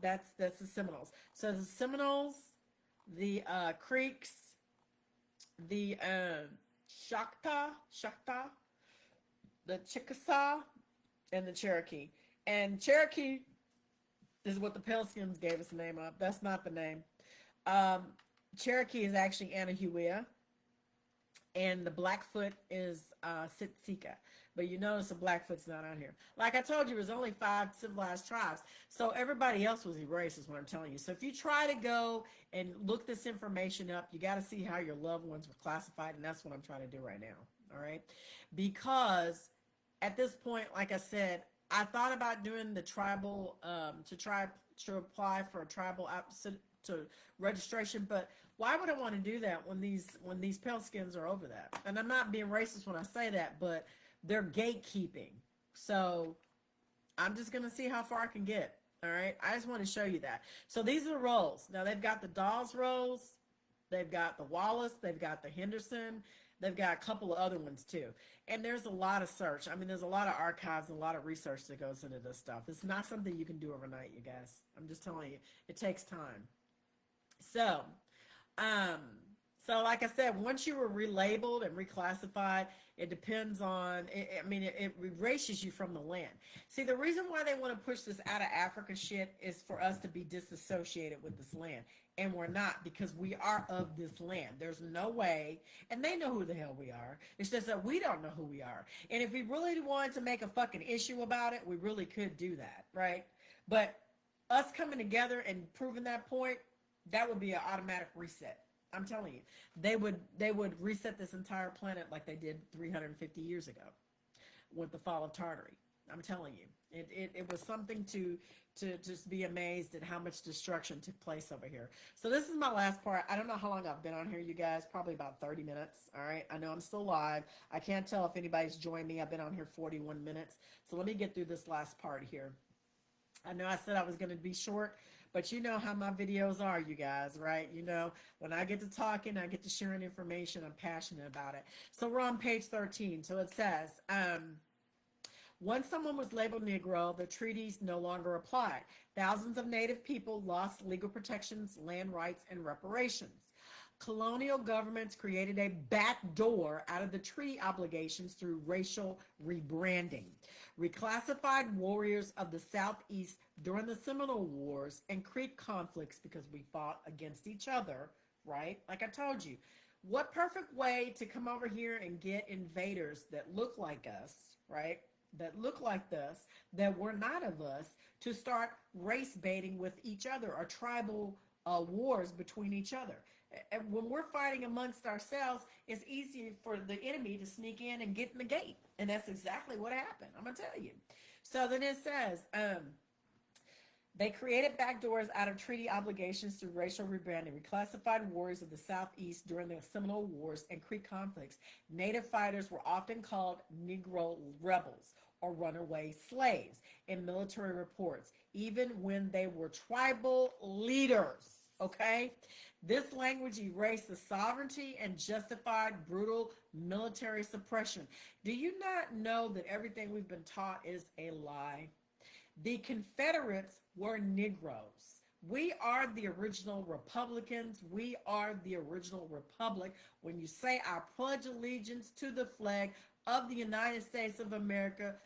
that's the Seminoles. So the Seminoles, the Creeks, the Choctaw, the Chickasaw, and the Cherokee. And Cherokee is what the Pale Skins gave us the name of. That's not the name. Um, Cherokee is actually Anahuia, and the Blackfoot is Siksika. But you notice the Blackfoot's not on here. Like I told you, there's only 5 civilized tribes. So everybody else was erased, is what I'm telling you. So if you try to go and look this information up, you got to see how your loved ones were classified. And that's what I'm trying to do right now. All right. Because at this point, like I said, I thought about doing the tribal, to try to apply for a tribal to registration, but why would I want to do that when these pale skins are over that? And I'm not being racist when I say that, but they're gatekeeping. So I'm just gonna see how far I can get. All right. I just want to show you that. So these are the roles. Now they've got the Dawes roles, they've got the Wallace, they've got the Henderson, they've got a couple of other ones too. And there's a lot of search. I mean, there's a lot of archives and a lot of research that goes into this stuff. It's not something you can do overnight, you guys. I'm just telling you, it takes time. So, um, so like I said, once you were relabeled and reclassified, it depends on. It erases you from the land. See, the reason why they want to push this out of Africa shit is for us to be disassociated with this land, and we're not, because we are of this land. There's no way, and they know who the hell we are. It's just that we don't know who we are. And if we really wanted to make a fucking issue about it, we really could do that, right? But us coming together and proving that point, that would be an automatic reset. I'm telling you, they would reset this entire planet like they did 350 years ago with the fall of Tartary. I'm telling you, it was something to just be amazed at how much destruction took place over here. So this is my last part. I don't know how long I've been on here, you guys. Probably about 30 minutes. All right. I know I'm still live. I can't tell if anybody's joined me. I've been on here 41 minutes. So let me get through this last part here. I know I said I was going to be short, but you know how my videos are, you guys, right? You know, when I get to talking, I get to sharing information. I'm passionate about it. So we're on page 13. So it says, once someone was labeled Negro, the treaties no longer applied. Thousands of Native people lost legal protections, land rights, and reparations. Colonial governments created a back door out of the treaty obligations through racial rebranding. Reclassified warriors of the Southeast during the Seminole Wars and Creek conflicts, because we fought against each other, right? Like I told you, what perfect way to come over here and get invaders that look like us, right? That look like us, that were not of us, to start race baiting with each other, or tribal wars between each other. And when we're fighting amongst ourselves, it's easy for the enemy to sneak in and get in the gate. And that's exactly what happened. I'm going to tell you. So then it says, they created backdoors out of treaty obligations through racial rebranding. Reclassified warriors of the Southeast during the Seminole Wars and Creek conflicts. Native fighters were often called Negro rebels or runaway slaves in military reports, even when they were tribal leaders. Okay? This language erased the sovereignty and justified brutal military suppression. Do you not know that everything we've been taught is a lie? The Confederates were Negroes. We are the original Republicans. We are the original Republic. When you say, I pledge allegiance to the flag of the United States of America,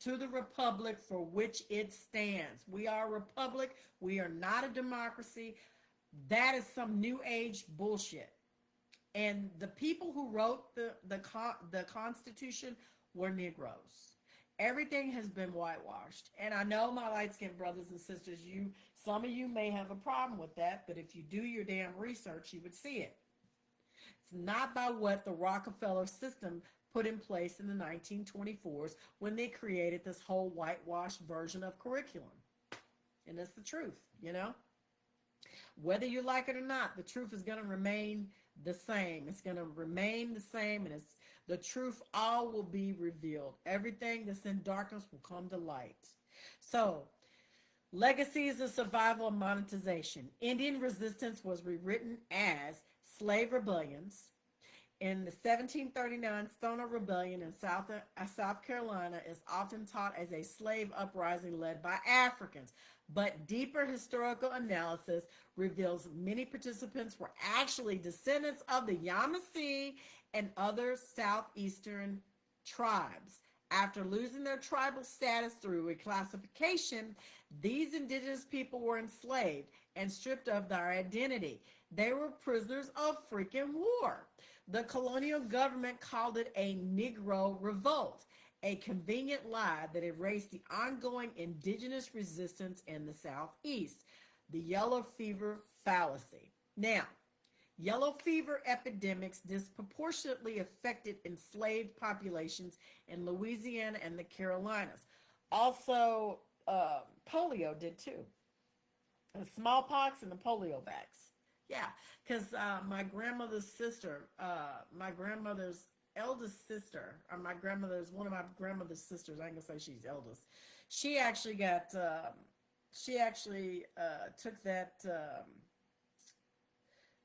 to the Republic for which it stands. We are a republic. We are not a democracy. That is some new age bullshit. And the people who wrote the Constitution were Negroes. Everything has been whitewashed. And I know, my light-skinned brothers and sisters, some of you may have a problem with that, but if you do your damn research, you would see it. It's not by what the Rockefeller system put in place in the 1924s when they created this whole whitewashed version of curriculum. And it's the truth, you know? Whether you like it or not, the truth is going to remain the same. It's going to remain the same, and the truth all will be revealed. Everything that's in darkness will come to light. So, legacies of survival and monetization. Indian resistance was rewritten as slave rebellions. In the 1739 Stoner Rebellion in South Carolina is often taught as a slave uprising led by Africans, but deeper historical analysis reveals many participants were actually descendants of the Yamasee and other southeastern tribes. After losing their tribal status through reclassification, these indigenous people were enslaved and stripped of their identity. They were prisoners of freaking war. The colonial government called it a Negro revolt, a convenient lie that erased the ongoing indigenous resistance in the Southeast, the yellow fever fallacy. Now, yellow fever epidemics disproportionately affected enslaved populations in Louisiana and the Carolinas. Also, polio did too. The smallpox and the polio vax. Yeah, because my grandmother's sister, my grandmother's eldest sister, or my grandmother's, one of my grandmother's sisters, I ain't gonna say she's eldest, she actually got, took that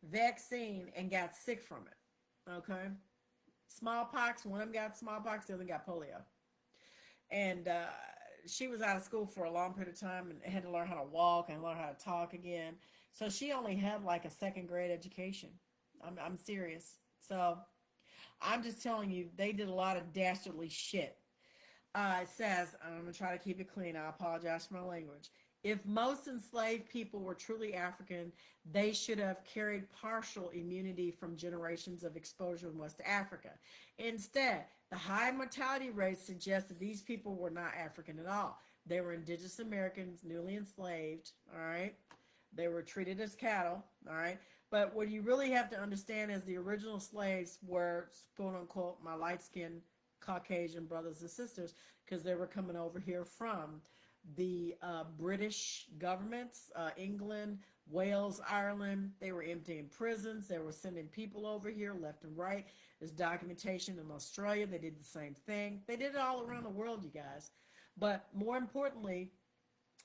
vaccine and got sick from it. Okay? Smallpox, one of them got smallpox, the other got polio. And she was out of school for a long period of time and had to learn how to walk and learn how to talk again. So she only had like a second grade education. I'm serious. So I'm just telling you, they did a lot of dastardly shit. It says, I'm going to try to keep it clean. I apologize for my language. If most enslaved people were truly African, they should have carried partial immunity from generations of exposure in West Africa. Instead, the high mortality rates suggest that these people were not African at all. They were indigenous Americans, newly enslaved, all right? They were treated as cattle, all right? But what you really have to understand is the original slaves were, quote unquote, my light-skinned Caucasian brothers and sisters, because they were coming over here from the British governments, England, Wales, Ireland. They were emptying prisons. They were sending people over here left and right. There's documentation in Australia. They did the same thing. They did it all around the world, you guys. But more importantly,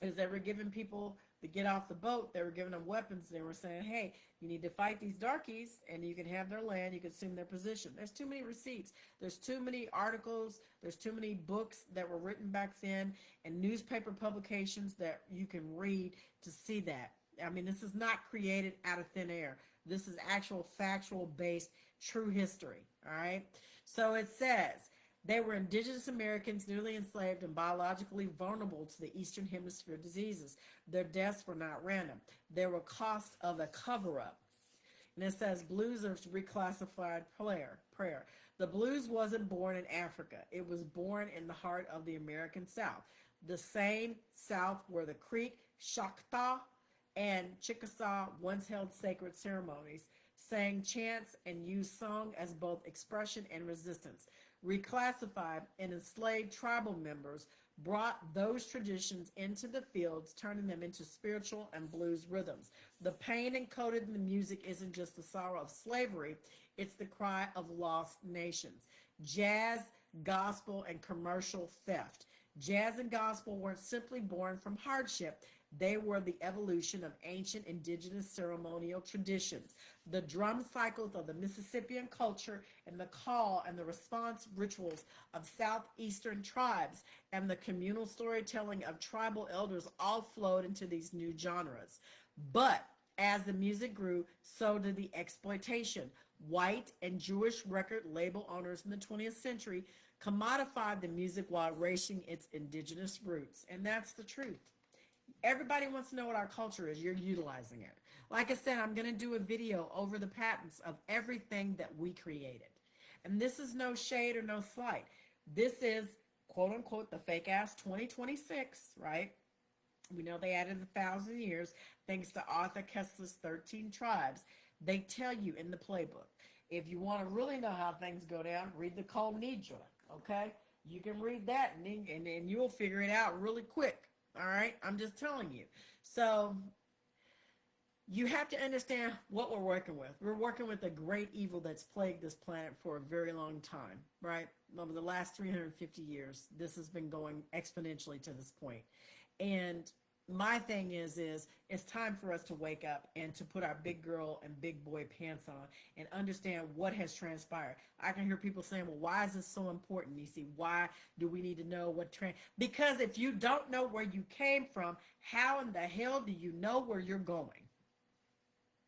is they were giving people to get off the boat. They were giving them weapons. They were saying, hey, you need to fight these darkies and you can have their land. You can assume their position. There's too many receipts. There's too many articles. There's too many books that were written back then and newspaper publications that you can read to see that. I mean, this is not created out of thin air. This is actual factual based true history. All right. So it says, they were indigenous Americans, newly enslaved and biologically vulnerable to the Eastern Hemisphere diseases. Their deaths were not random. They were cost of a cover-up. And it says, blues are reclassified prayer. The blues wasn't born in Africa. It was born in the heart of the American South. The same South where the Creek, Choctaw, and Chickasaw once held sacred ceremonies, sang chants, and used song as both expression and resistance. Reclassified and enslaved tribal members brought those traditions into the fields, turning them into spiritual and blues rhythms. The pain encoded in the music isn't just the sorrow of slavery, it's the cry of lost nations. Jazz, gospel, and commercial theft. Jazz and gospel weren't simply born from hardship. They were the evolution of ancient indigenous ceremonial traditions, the drum cycles of the Mississippian culture, and the call and the response rituals of southeastern tribes, and the communal storytelling of tribal elders all flowed into these new genres. But as the music grew, so did the exploitation. White and Jewish record label owners in the 20th century commodified the music while erasing its indigenous roots. And that's the truth. Everybody wants to know what our culture is. You're utilizing it. Like I said, I'm going to do a video over the patents of everything that we created. And this is no shade or no slight. This is, quote unquote, the fake ass 2026, right? We know they added 1,000 years thanks to Arthur Kessler's 13 tribes. They tell you in the playbook. If you want to really know how things go down, read the Kol Nidra, okay? You can read that and you'll figure it out really quick. All right, I'm just telling you. So you have to understand what we're working with. We're working with a great evil that's plagued this planet for a very long time, right? Over the last 350 years, this has been going exponentially to this point. And my thing is it's time for us to wake up and to put our big girl and big boy pants on and understand what has transpired. I can hear people saying, well, why is this so important, Nisi? Why do we need to know what Because if you don't know where you came from, how in the hell do you know where you're going?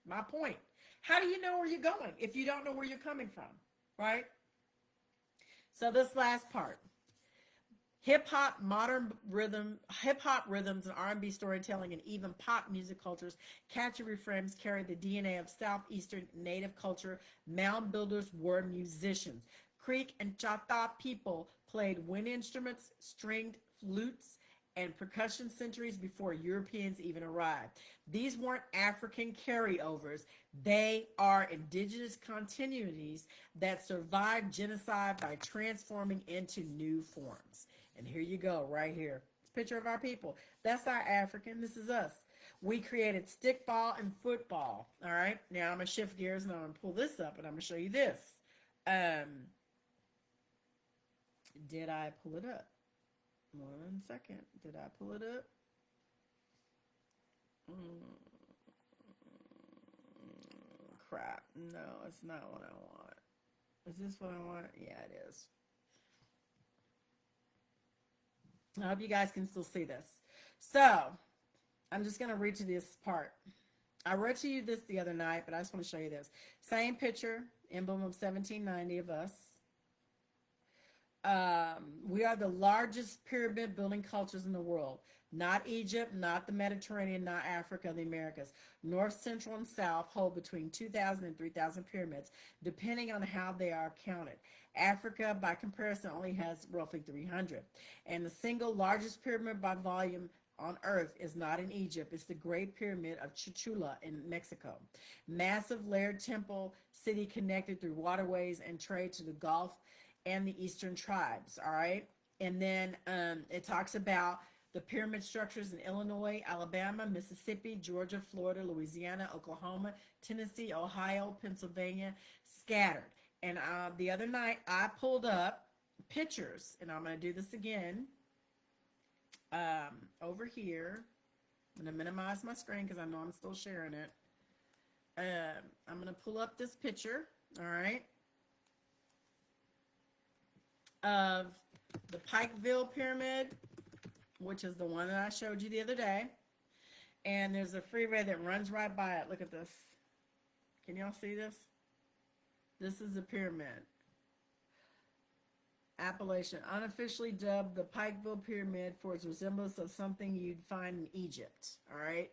My point. How do you know where you're going if you don't know where you're coming from, right? So this last part. hip hop rhythms, and R&B storytelling, and even pop music cultures, catchy refrains carry the DNA of southeastern native culture. Mound builders were musicians. Creek and Chata people played wind instruments, stringed flutes, and percussion centuries before Europeans even arrived. These weren't African carryovers, they are indigenous continuities that survived genocide by transforming into new forms. And here you go, right here. It's a picture of our people. That's our African. This is us. We created stickball and football. All right. Now I'm going to shift gears and I'm going to pull this up and I'm going to show you this. Did I pull it up? 1 second. Did I pull it up? Crap. No, it's not what I want. Is this what I want? Yeah, it is. I hope you guys can still see this. So, I'm just going to read to this part. I read to you this the other night, but I just want to show you this. Same picture, emblem of 1790 of us. We are the largest pyramid building cultures in the world. Not Egypt, not the Mediterranean, not Africa, the Americas. North, Central, and South hold between 2,000 and 3,000 pyramids, depending on how they are counted. Africa, by comparison, only has roughly 300. And the single largest pyramid by volume on earth is not in Egypt. It's the Great Pyramid of Chichula in Mexico. Massive layered temple city connected through waterways and trade to the Gulf and the Eastern tribes. All right. And then it talks about the pyramid structures in Illinois, Alabama, Mississippi, Georgia, Florida, Louisiana, Oklahoma, Tennessee, Ohio, Pennsylvania, scattered. And the other night I pulled up pictures, and I'm going to do this again over here. I'm going to minimize my screen because I know I'm still sharing it. I'm going to pull up this picture, all right, of the Pikeville Pyramid, which is the one that I showed you the other day. And there's a freeway that runs right by it. Look at this. Can y'all see this? This is the pyramid. Appellation, unofficially dubbed the Pikeville Pyramid for its resemblance of something you'd find in Egypt. All right.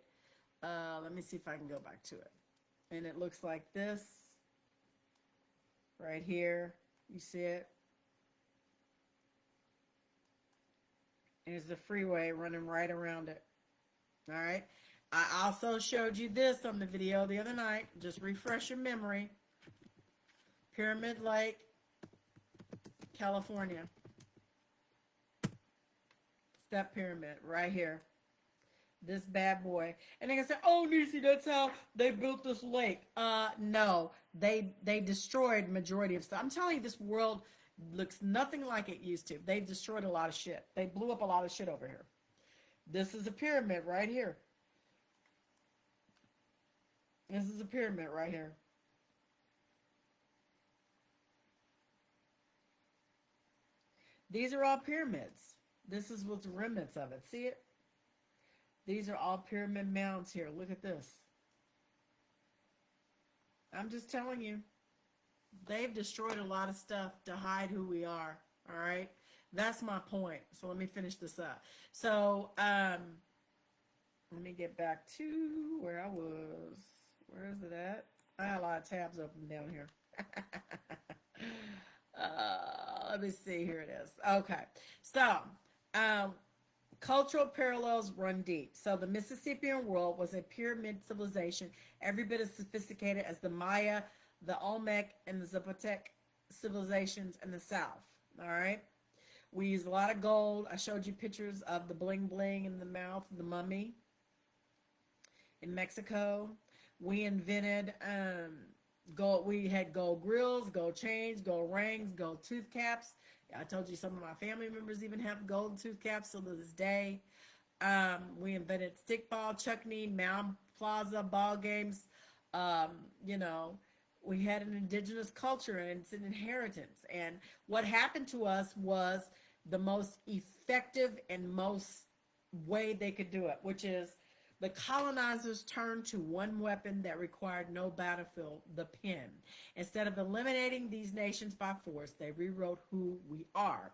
Let me see if I can go back to it. And it looks like this. Right here. You see it? There's the freeway running right around it. All right. I also showed you this on the video the other night. Just refresh your memory. Pyramid Lake, California. Step pyramid right here. This bad boy. And they can say, oh, Nisi, that's how they built this lake. No, they destroyed majority of stuff. I'm telling you, this world looks nothing like it used to. They've destroyed a lot of shit. They blew up a lot of shit over here. This is a pyramid right here. This is a pyramid right here. These are all pyramids. This is what's remnants of it. See it? These are all pyramid mounds here. Look at this. I'm just telling you. They've destroyed a lot of stuff to hide who we are. All right. That's my point. So let me finish this up. So let me get back to where I was. Where is it at? I had a lot of tabs open down here. Let me see. Here it is. Okay. So cultural parallels run deep. So the Mississippian world was a pyramid civilization, every bit as sophisticated as the Maya, the Olmec, and the Zapotec civilizations in the South. All right. We use a lot of gold. I showed you pictures of the bling bling in the mouth of the mummy in Mexico. We invented gold. We had gold grills, gold chains, gold rings, gold tooth caps. I told you some of my family members even have golden tooth caps still to this day. We invented stickball, chuckney, mound plaza, ball games. You know, we had an indigenous culture and it's an inheritance. And what happened to us was the most effective and most way they could do it, which is the colonizers turned to one weapon that required no battlefield, the pen. Instead of eliminating these nations by force, they rewrote who we are.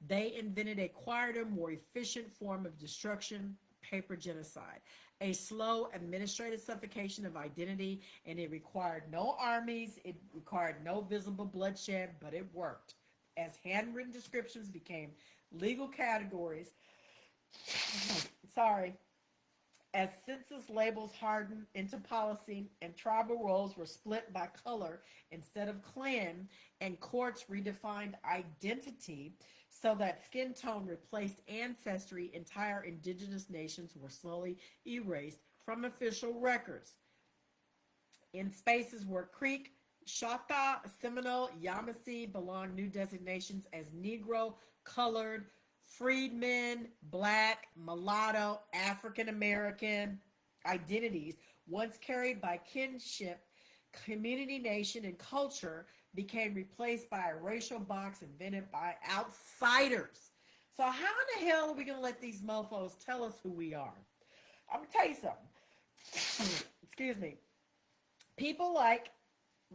They invented a quieter, more efficient form of destruction, paper genocide, a slow administrative suffocation of identity, and it required no armies, it required no visible bloodshed, but it worked. As handwritten descriptions became legal categories, sorry, as census labels hardened into policy and tribal roles were split by color instead of clan, and courts redefined identity so that skin tone replaced ancestry, entire indigenous nations were slowly erased from official records. In spaces where Creek, Choctaw, Seminole, Yamasee belong new designations as Negro, colored, freedmen, black, mulatto, African American identities, once carried by kinship, community, nation, and culture, became replaced by a racial box invented by outsiders. So how in the hell are we going to let these mofos tell us who we are? I'm going to tell you something. Excuse me. People like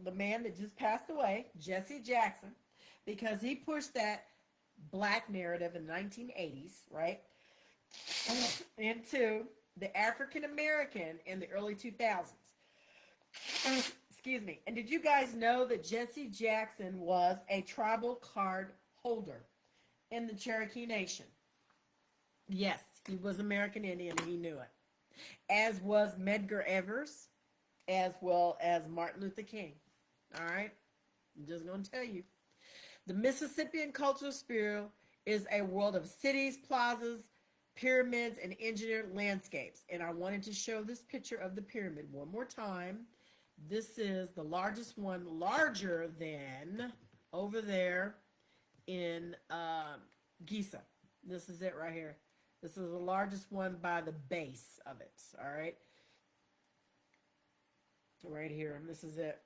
the man that just passed away, Jesse Jackson, because he pushed that black narrative in the 1980s, right, into the African American in the early 2000s. Excuse me. And did you guys know that Jesse Jackson was a tribal card holder in the Cherokee Nation? Yes, he was American Indian and he knew it. As was Medgar Evers, as well as Martin Luther King. All right? I'm just going to tell you. The Mississippian cultural spirit is a world of cities, plazas, pyramids, and engineered landscapes. And I wanted to show this picture of the pyramid one more time. This is the largest one, larger than over there in Giza. This is it right here. This is the largest one by the base of it. All right. Right here. This is it.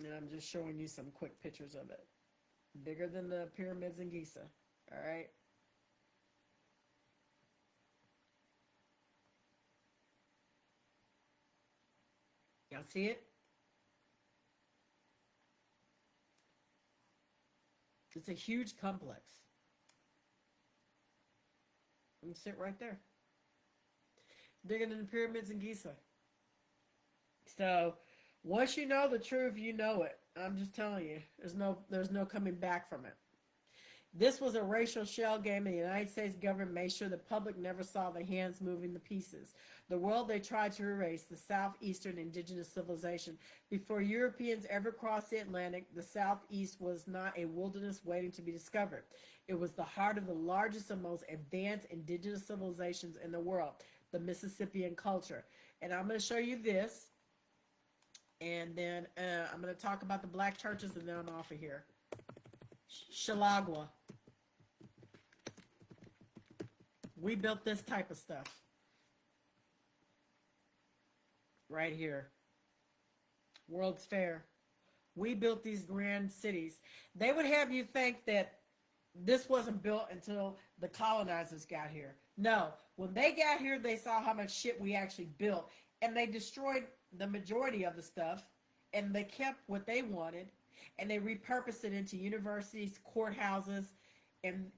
And I'm just showing you some quick pictures of it. Bigger than the pyramids in Giza. All right. Y'all see it? It's a huge complex. And sit right there. Bigger than the pyramids in Giza. So once you know the truth, you know it. I'm just telling you. There's no coming back from it. This was a racial shell game, and the United States government made sure the public never saw the hands moving the pieces. The world they tried to erase, the southeastern indigenous civilization. Before Europeans ever crossed the Atlantic, the southeast was not a wilderness waiting to be discovered. It was the heart of the largest and most advanced indigenous civilizations in the world, the Mississippian culture. And I'm going to show you this, and then I'm going to talk about the black churches, and then I'm off of here. Shalagua. We built this type of stuff right here. World's Fair. We built these grand cities. They would have you think that this wasn't built until the colonizers got here. No, when they got here, they saw how much shit we actually built, and they destroyed the majority of the stuff, and they kept what they wanted, and they repurposed it into universities, courthouses, and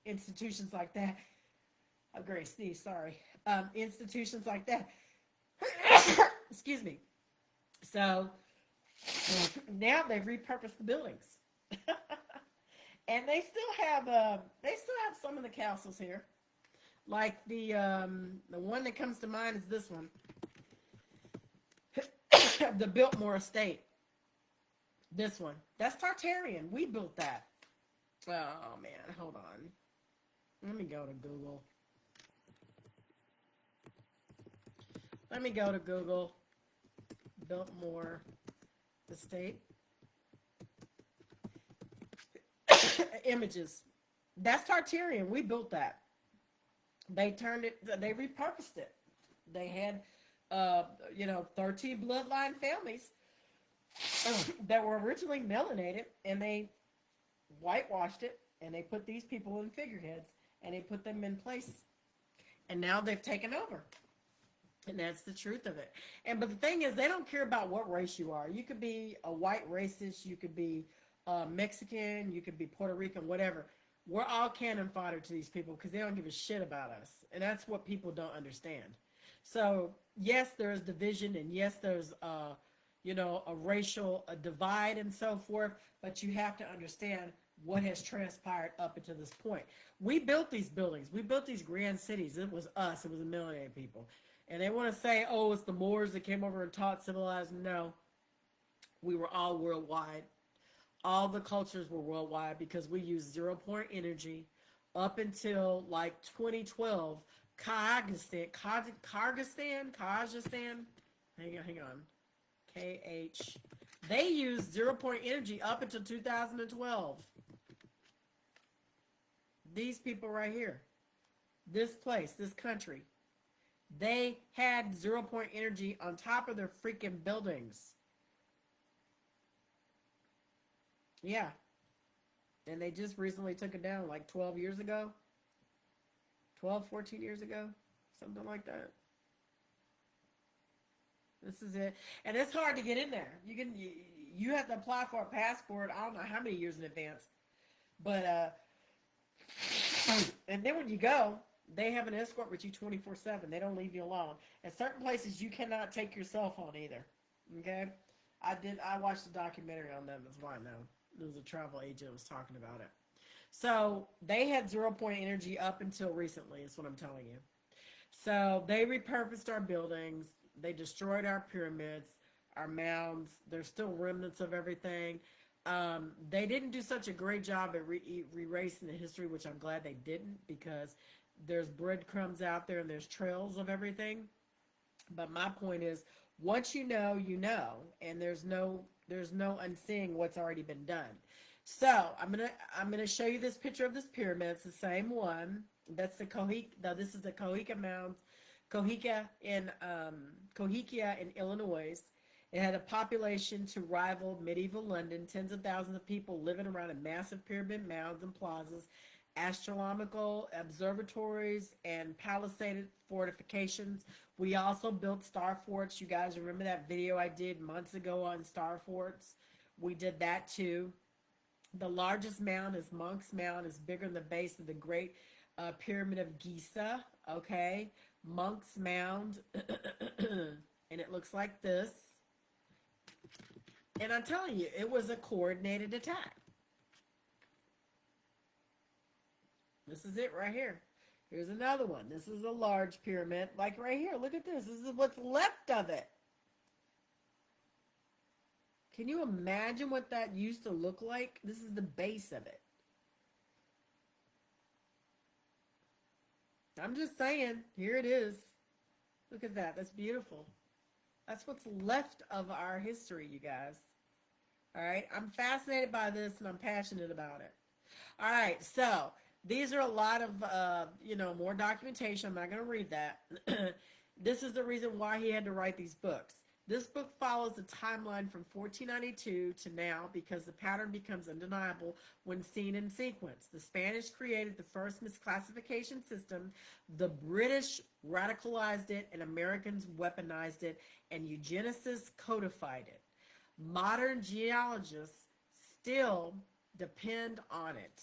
institutions like that. I'm going to sneeze, sorry. Institutions like that. Excuse me. So now they've repurposed the buildings. And they still have some of the castles here. Like the one that comes to mind is this one. The Biltmore Estate. This one. That's Tartarian. We built that. Oh man, hold on. Let me go to Google. Biltmore Estate. Images. That's Tartarian. We built that. They turned it, they repurposed it. They had 13 bloodline families that were originally melanated, and they whitewashed it, and they put these people in figureheads, and they put them in place, and now they've taken over, and that's the truth of it. But the thing is, they don't care about what race you are. You could be a white racist, you could be Mexican, you could be Puerto Rican, whatever. We're all cannon fodder to these people because they don't give a shit about us. And that's what people don't understand. So, yes, there's division, and yes, there's, a racial divide and so forth, but you have to understand what has transpired up until this point. We built these buildings, we built these grand cities. It was us, it was the melanated people. And they want to say, oh, it's the Moors that came over and taught civilized. No, we were all worldwide. All the cultures were worldwide because we used zero point energy up until like 2012. Kyrgyzstan, hang on, KH. They used zero point energy up until 2012. These people right here, this place, this country, they had zero point energy on top of their freaking buildings. Yeah. And they just recently took it down like 12 years ago. 12, 14 years ago. Something like that. This is it. And it's hard to get in there. You have to apply for a passport, I don't know how many years in advance. But and then when you go, they have an escort with you 24/7. They don't leave you alone. At certain places you cannot take your cell phone either. Okay? I watched a documentary on them, that's why I know. There was a travel agent that was talking about it. So they had zero point energy up until recently, is what I'm telling you. So they repurposed our buildings. They destroyed our pyramids, our mounds. There's still remnants of everything. They didn't do such a great job at erasing the history, which I'm glad they didn't, because there's breadcrumbs out there and there's trails of everything. But my point is, once you know, and there's no unseeing what's already been done. So I'm gonna show you this picture of this pyramid. It's the same one. That's the Cahokia. No, this is the Cahokia Mound, Cahokia in Illinois. It had a population to rival medieval London. Tens of thousands of people living around a massive pyramid mounds and plazas, astronomical observatories, and palisaded fortifications. We also built star forts. You guys remember that video I did months ago on star forts? We did that too. The largest mound is Monk's Mound. It's bigger than the base of the Great Pyramid of Giza. Okay, Monk's Mound, and it looks like this. And I'm telling you, it was a coordinated attack. This is it right here. Here's another one. This is a large pyramid. Like right here. Look at this. This is what's left of it. Can you imagine what that used to look like? This is the base of it. I'm just saying. Here it is. Look at that. That's beautiful. That's what's left of our history, you guys. All right. I'm fascinated by this and I'm passionate about it. All right. So these are a lot of, more documentation. I'm not going to read that. This is the reason why he had to write these books. This book follows the timeline from 1492 to now because the pattern becomes undeniable when seen in sequence. The Spanish created the first misclassification system, the British radicalized it, and Americans weaponized it, and eugenicists codified it. Modern genealogists still depend on it.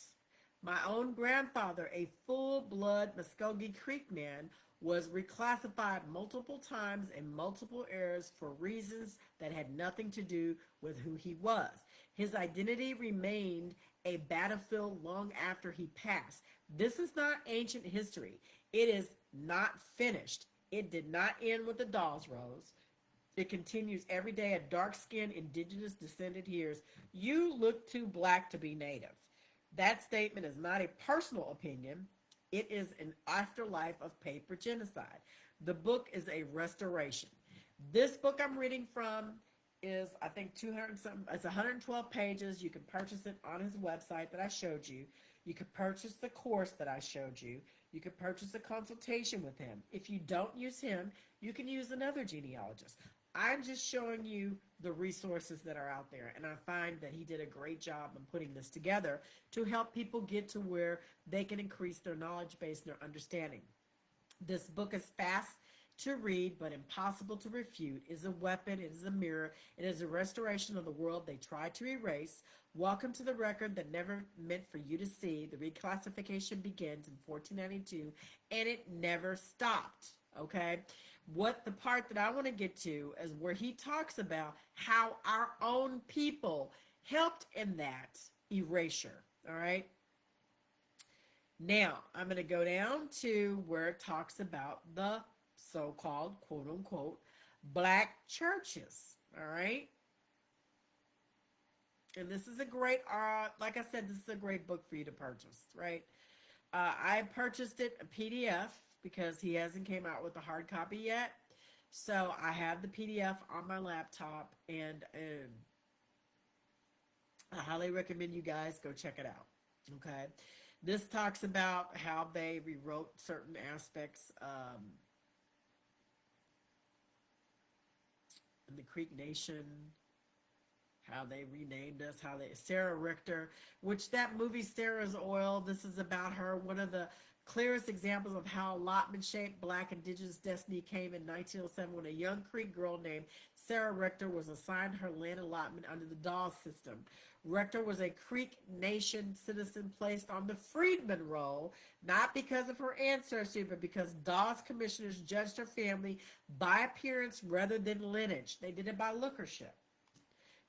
My own grandfather, a full-blood Muskogee Creek man, was reclassified multiple times in multiple eras for reasons that had nothing to do with who he was. His identity remained a battlefield long after he passed. This is not ancient history. It is not finished. It did not end with the Dawes Rose. It continues every day. A dark-skinned indigenous descendant hears, "You look too black to be native." That statement is not a personal opinion. It is an afterlife of paper genocide. The book is a restoration. This book I'm reading from is, I think, 200 something. It's 112 pages. You can purchase it on his website that I showed you. You could purchase the course that I showed you. You could purchase a consultation with him. If you don't use him, you can use another genealogist. I'm just showing you the resources that are out there, and I find that he did a great job in putting this together to help people get to where they can increase their knowledge base and their understanding. This book is fast to read but impossible to refute, is a weapon, it is a mirror, it is a restoration of the world they tried to erase. Welcome to the record that never meant for you to see. The reclassification begins in 1492 and it never stopped. Okay? What the part that I want to get to is where he talks about how our own people helped in that erasure. All right? Now, I'm going to go down to where it talks about the so-called, quote unquote, black churches. All right? And this is a great, like I said, this is a great book for you to purchase, right? I purchased it a PDF because he hasn't came out with a hard copy yet. So I have the PDF on my laptop, and I highly recommend you guys go check it out. Okay, this talks about how they rewrote certain aspects in the Creek Nation, how they renamed us, how they Sarah Richter, which that movie Sarah's Oil, this is about her, one of the clearest examples of how allotment shaped black indigenous destiny came in 1907 when a young Creek girl named Sarah Richter was assigned her land allotment under the Dawes system. Richter was a Creek Nation citizen placed on the freedman roll, not because of her ancestry, but because Dawes commissioners judged her family by appearance rather than lineage. They did it by lookership.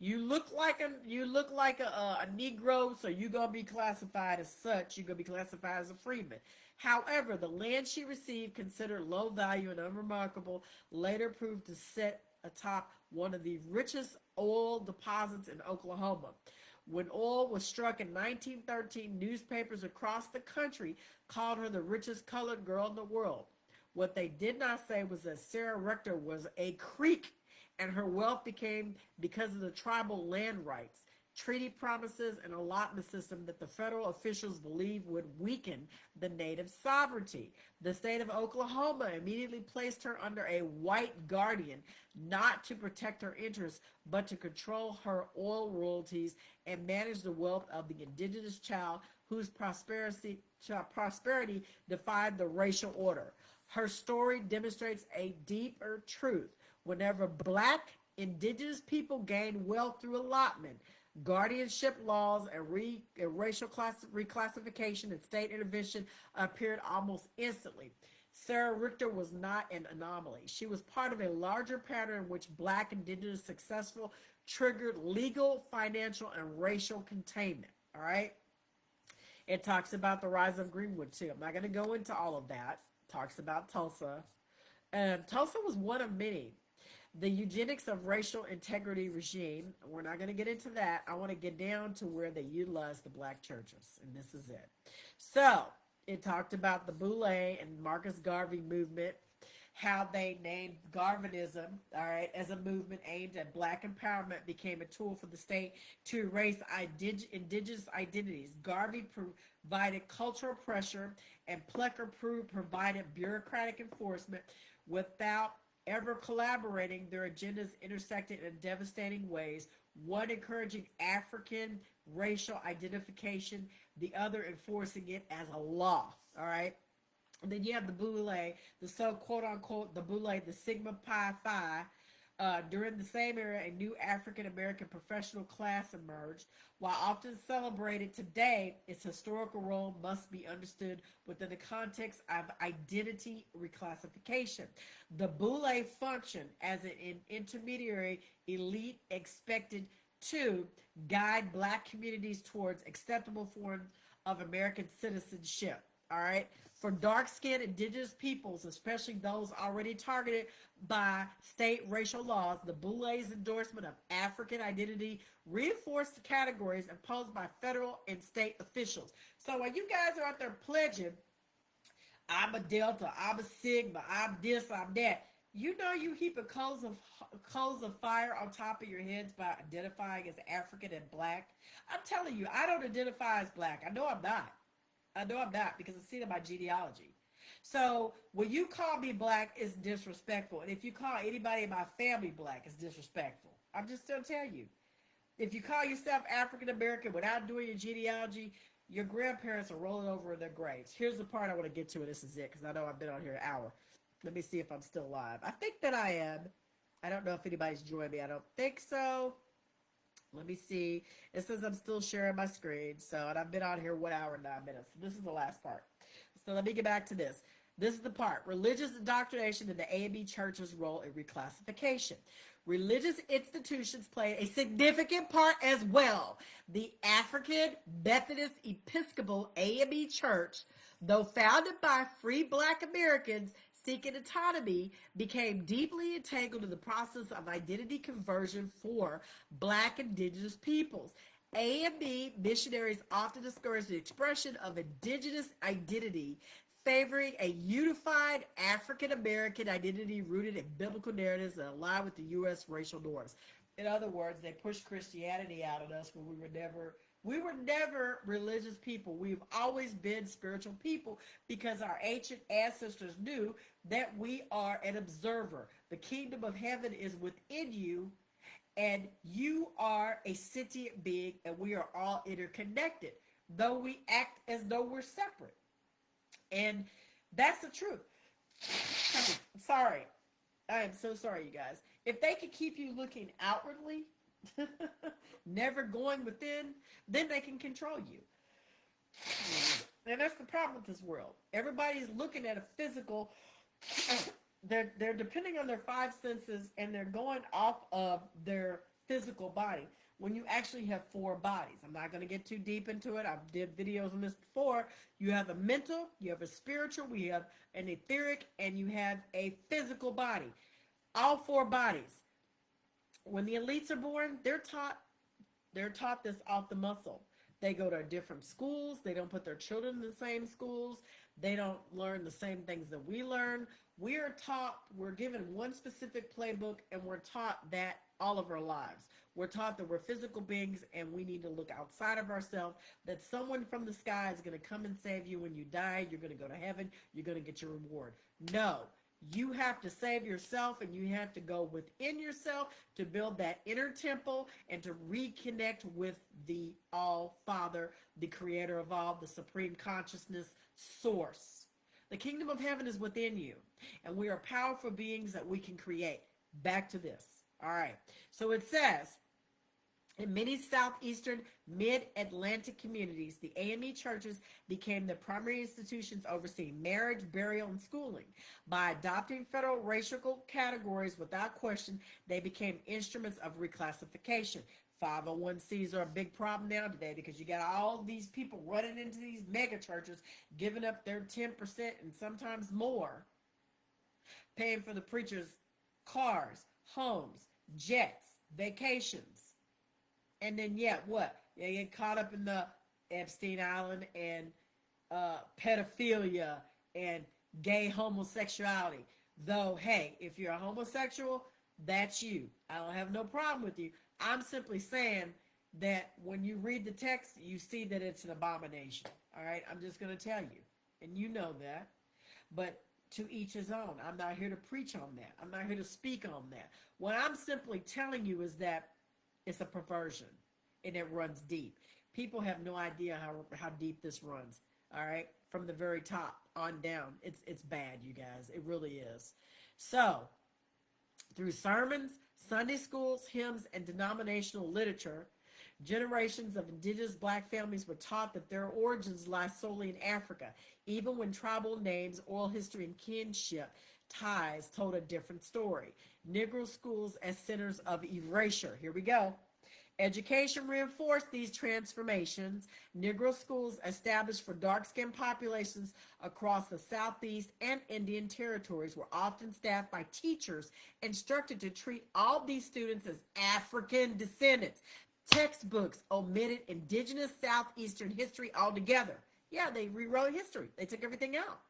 You look like a Negro, so you're gonna be classified as such. You're gonna be classified as a freedman. However, the land she received, considered low value and unremarkable, later proved to sit atop one of the richest oil deposits in Oklahoma. When oil was struck in 1913, newspapers across the country called her the richest colored girl in the world. What they did not say was that Sarah Richter was a Creek, and her wealth became because of the tribal land rights, treaty promises, and allotment system that the federal officials believed would weaken the native sovereignty. The state of Oklahoma immediately placed her under a white guardian, not to protect her interests, but to control her oil royalties and manage the wealth of the indigenous child whose prosperity defied the racial order. Her story demonstrates a deeper truth. Whenever black indigenous people gained wealth through allotment, guardianship laws and racial reclassification and state intervention appeared almost instantly. Sarah Richter was not an anomaly. She was part of a larger pattern in which black indigenous successful triggered legal, financial, and racial containment. All right. It talks about the rise of Greenwood too. I'm not going to go into all of that. It talks about Tulsa. Tulsa was one of many. The eugenics of racial integrity regime, we're not going to get into that. I want to get down to where they utilize the black churches, and this is it. So, it talked about the Boule and Marcus Garvey movement, how they named Garvinism, all right, as a movement aimed at black empowerment became a tool for the state to erase indigenous identities. Garvey provided cultural pressure, and Plecker provided bureaucratic enforcement without ever collaborating. Their agendas intersected in devastating ways, one encouraging African racial identification, the other enforcing it as a law. All right. And then you have the Boule, the so quote unquote, the Boule, the Sigma Pi Phi. During the same era, a new African American professional class emerged. While often celebrated today, its historical role must be understood within the context of identity reclassification. The Boule functioned as an intermediary elite expected to guide black communities towards acceptable forms of American citizenship. All right. For dark-skinned indigenous peoples, especially those already targeted by state racial laws, the Boule's endorsement of African identity reinforced the categories imposed by federal and state officials. So while you guys are out there pledging, I'm a Delta, I'm a Sigma, I'm this, I'm that, you know you heap coals of fire on top of your heads by identifying as African and black. I'm telling you, I don't identify as black. I know I'm not. Because I see it in my genealogy. So when you call me black, it's disrespectful. And if you call anybody in my family black, it's disrespectful. I'm just going to tell you. If you call yourself African American without doing your genealogy, your grandparents are rolling over in their graves. Here's the part I want to get to, and this is it, because I know I've been on here an hour. Let me see if I'm still live. I think that I am. I don't know if anybody's joined me. I don't think so. Let me see. It says I'm still sharing my screen. So, and I've been on here 1 hour and 9 minutes. This is the last part. So let me get back to this. This is the part. Religious indoctrination and the A&B Church's role in reclassification. Religious institutions played a significant part as well. The African Methodist Episcopal A&B Church, though founded by free black Americans seeking autonomy, became deeply entangled in the process of identity conversion for black indigenous peoples. A&B missionaries often discourage the expression of indigenous identity, favoring a unified African American identity rooted in biblical narratives that align with the U.S. racial norms. In other words, they pushed Christianity out of us when we were never religious people. We've always been spiritual people because our ancient ancestors knew that we are an observer. The kingdom of heaven is within you, and you are a sentient being, and we are all interconnected, though we act as though we're separate. And that's the truth. Sorry. I am so sorry, you guys. If they could keep you looking outwardly, never going within, then they can control you. And that's the problem with this world. Everybody's looking at a physical. They're depending on their five senses, and they're going off of their physical body when you actually have four bodies. I'm not going to get too deep into it. I've did videos on this before. You have a mental, you have a spiritual, we have an etheric, and you have a physical body. All four bodies. When the elites are born, they're taught this off the muscle. They go to different schools. They don't put their children in the same schools. They don't learn the same things that we learn. We are taught, we're given one specific playbook, and we're taught that all of our lives. We're taught that we're physical beings and we need to look outside of ourselves, that someone from the sky is going to come and save you when you die. You're going to go to heaven. You're going to get your reward. No, you have to save yourself, and you have to go within yourself to build that inner temple and to reconnect with the All-Father, the creator of all, the supreme consciousness source. The kingdom of heaven is within you, and we are powerful beings that we can create. Back to this. All right. So it says, in many southeastern mid-Atlantic communities, the AME churches became the primary institutions overseeing marriage, burial, and schooling. By adopting federal racial categories without question, they became instruments of reclassification. 501Cs are a big problem now today because you got all these people running into these mega churches, giving up their 10% and sometimes more, paying for the preachers' cars, homes, jets, vacations. And then, what? They get caught up in the Epstein Island and pedophilia and gay homosexuality. Though, hey, if you're a homosexual, that's you. I don't have no problem with you. I'm simply saying that when you read the text, you see that it's an abomination. All right? I'm just going to tell you. And you know that. But to each his own. I'm not here to preach on that. I'm not here to speak on that. What I'm simply telling you is that it's a perversion, and it runs deep. People have no idea how deep this runs, all right? From the very top on down. It's bad, you guys. It really is. So, through sermons, Sunday schools, hymns, and denominational literature, generations of indigenous black families were taught that their origins lie solely in Africa, even when tribal names, oral history, and kinship ties told a different story. Negro schools as centers of erasure. Here we go. Education reinforced these transformations. Negro schools established for dark-skinned populations across the Southeast and Indian territories were often staffed by teachers instructed to treat all these students as African descendants. Textbooks omitted indigenous Southeastern history altogether. Yeah, they rewrote history. They took everything out.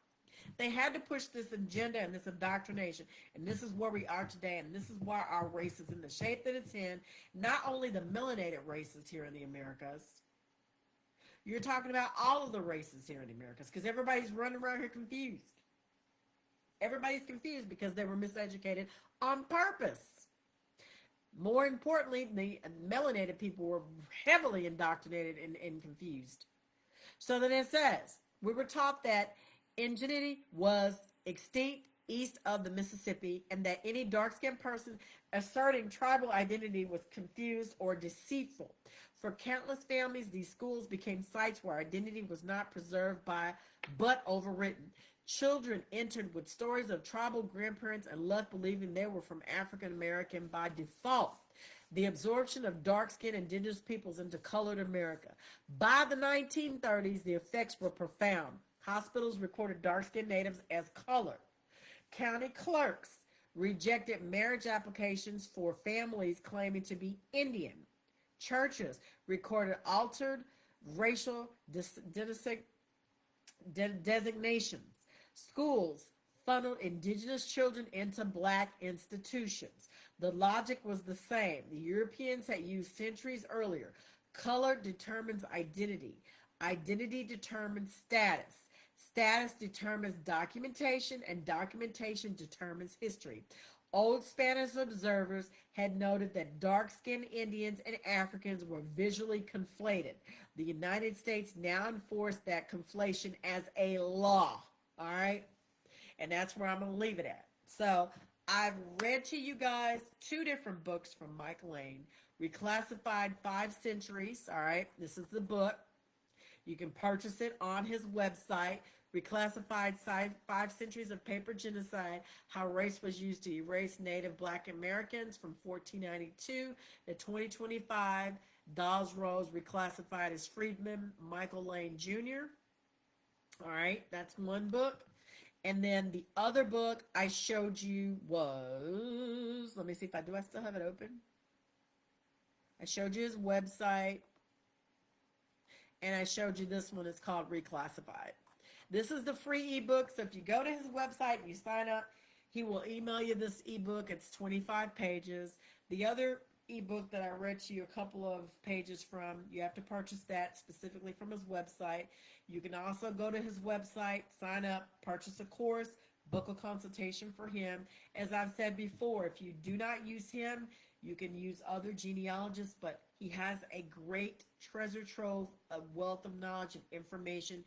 They had to push this agenda and this indoctrination, and this is where we are today, and this is why our race is in the shape that it's in. Not only the melanated races here in the Americas, you're talking about all of the races here in the Americas, because everybody's running around here confused. Everybody's confused because they were miseducated on purpose. More importantly, the melanated people were heavily indoctrinated and confused. So then it says, we were taught that indigeneity was extinct east of the Mississippi, and that any dark-skinned person asserting tribal identity was confused or deceitful. For countless families, these schools became sites where identity was not preserved by but overwritten. Children entered with stories of tribal grandparents and left believing they were from African American by default. The absorption of dark-skinned indigenous peoples into colored America. By the 1930s, the effects were profound. Hospitals recorded dark-skinned natives as colored. County clerks rejected marriage applications for families claiming to be Indian. Churches recorded altered racial designations. Schools funneled indigenous children into black institutions. The logic was the same. The Europeans had used centuries earlier. Color determines identity. Identity determines status. Status determines documentation, and documentation determines history. Old Spanish observers had noted that dark-skinned Indians and Africans were visually conflated. The United States now enforced that conflation as a law. All right? And that's where I'm going to leave it at. So I've read to you guys 2 different books from Michael Lane. Reclassified 5 Centuries. All right? This is the book. You can purchase it on his website. Reclassified 5 Centuries of Paper Genocide, How Race Was Used to Erase Native Black Americans from 1492 to 2025. Dawes Rose Reclassified as Freedman, Michael Lane Jr. All right, that's one book. And then the other book I showed you was, let me see if I still have it open? I showed you his website, and I showed you this one. It's called Reclassified. This is the free ebook, so if you go to his website and you sign up, he will email you this ebook. It's 25 pages. The other ebook that I read to you a couple of pages from, you have to purchase that specifically from his website. You can also go to his website, sign up, purchase a course, book a consultation for him. As I've said before, if you do not use him, you can use other genealogists, but he has a great treasure trove, a wealth of knowledge and information.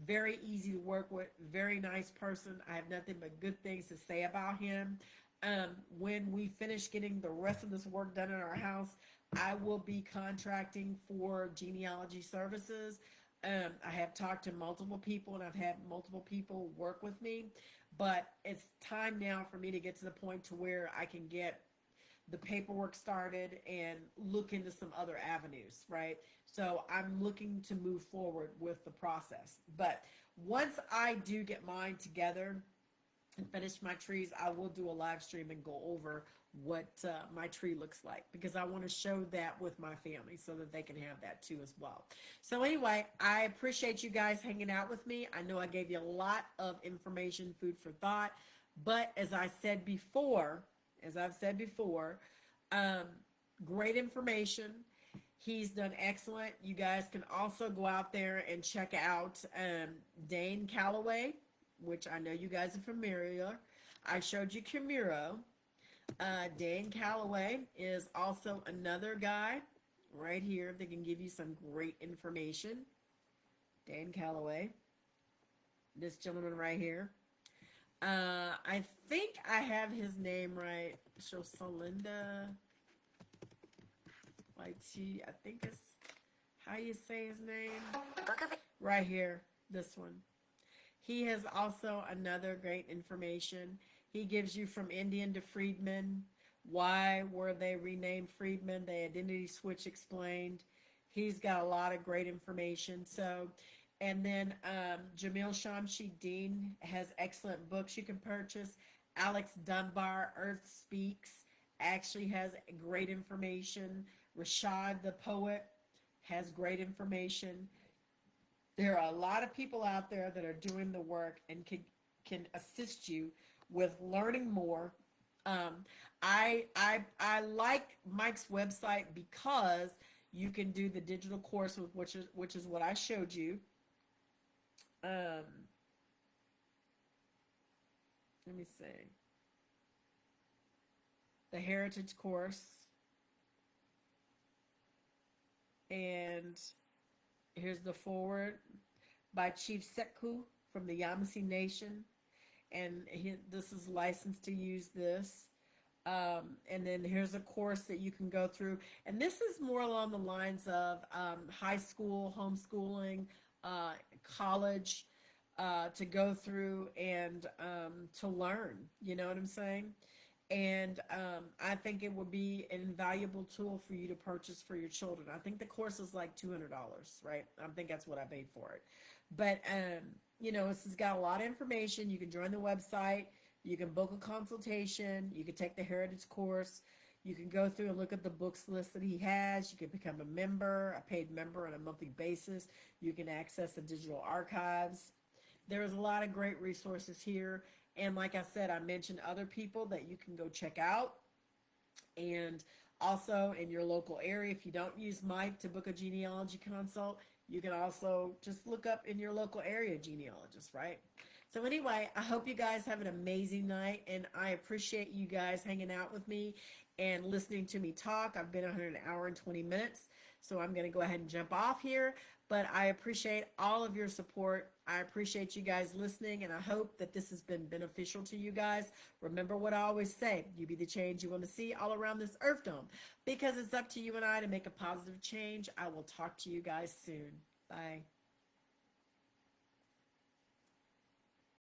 Very easy to work with, very nice person. I have nothing but good things to say about him. When we finish getting the rest of this work done in our house, I will be contracting for genealogy services. I have talked to multiple people, and I've had multiple people work with me, but it's time now for me to get to the point to where I can get the paperwork started and look into some other avenues, right? So I'm looking to move forward with the process. But once I do get mine together and finish my trees, I will do a live stream and go over what my tree looks like, because I want to show that with my family so that they can have that too as well. So anyway, I appreciate you guys hanging out with me. I know I gave you a lot of information, food for thought, but as I've said before, great information. He's done excellent. You guys can also go out there and check out Dane Calloway, which I know you guys are familiar. I showed you Kimuro. Dane Calloway is also another guy right here that can give you some great information. Dane Calloway. This gentleman right here. I think I have his name right. Shosalinda YT. I think it's how you say his name. Right here. This one. He has also another great information. He gives you from Indian to freedmen. Why were they renamed freedmen? The identity switch explained. He's got a lot of great information. So, and then Jamil Shamshi Dean has excellent books you can purchase. Alex Dunbar, Earth Speaks, actually has great information. Rashad the poet has great information. There are a lot of people out there that are doing the work and can assist you with learning more. I like Mike's website because you can do the digital course, which is what I showed you. Let me see. The Heritage course. And here's the foreword by Chief Sekou from the Yamasee Nation. and this is licensed to use this. And then here's a course that you can go through. And this is more along the lines of high school, homeschooling, college, to go through and to learn. You know what I'm saying? And I think it would be an invaluable tool for you to purchase for your children. I think the course is like $200, right? I think that's what I paid for it. But you know, this has got a lot of information. You can join the website. You can book a consultation. You can take the heritage course. You can go through and look at the books list that he has. You can become a member, a paid member on a monthly basis. You can access the digital archives. There's a lot of great resources here. And like I said, I mentioned other people that you can go check out. And also in your local area, if you don't use Mike to book a genealogy consult, you can also just look up in your local area genealogist, right? So anyway, I hope you guys have an amazing night, and I appreciate you guys hanging out with me and listening to me talk. I've been on here an hour and 20 minutes, so I'm going to go ahead and jump off here, but I appreciate all of your support. I appreciate you guys listening, and I hope that this has been beneficial to you guys. Remember what I always say, you be the change you want to see all around this earth dome, because it's up to you and I to make a positive change. I will talk to you guys soon. Bye.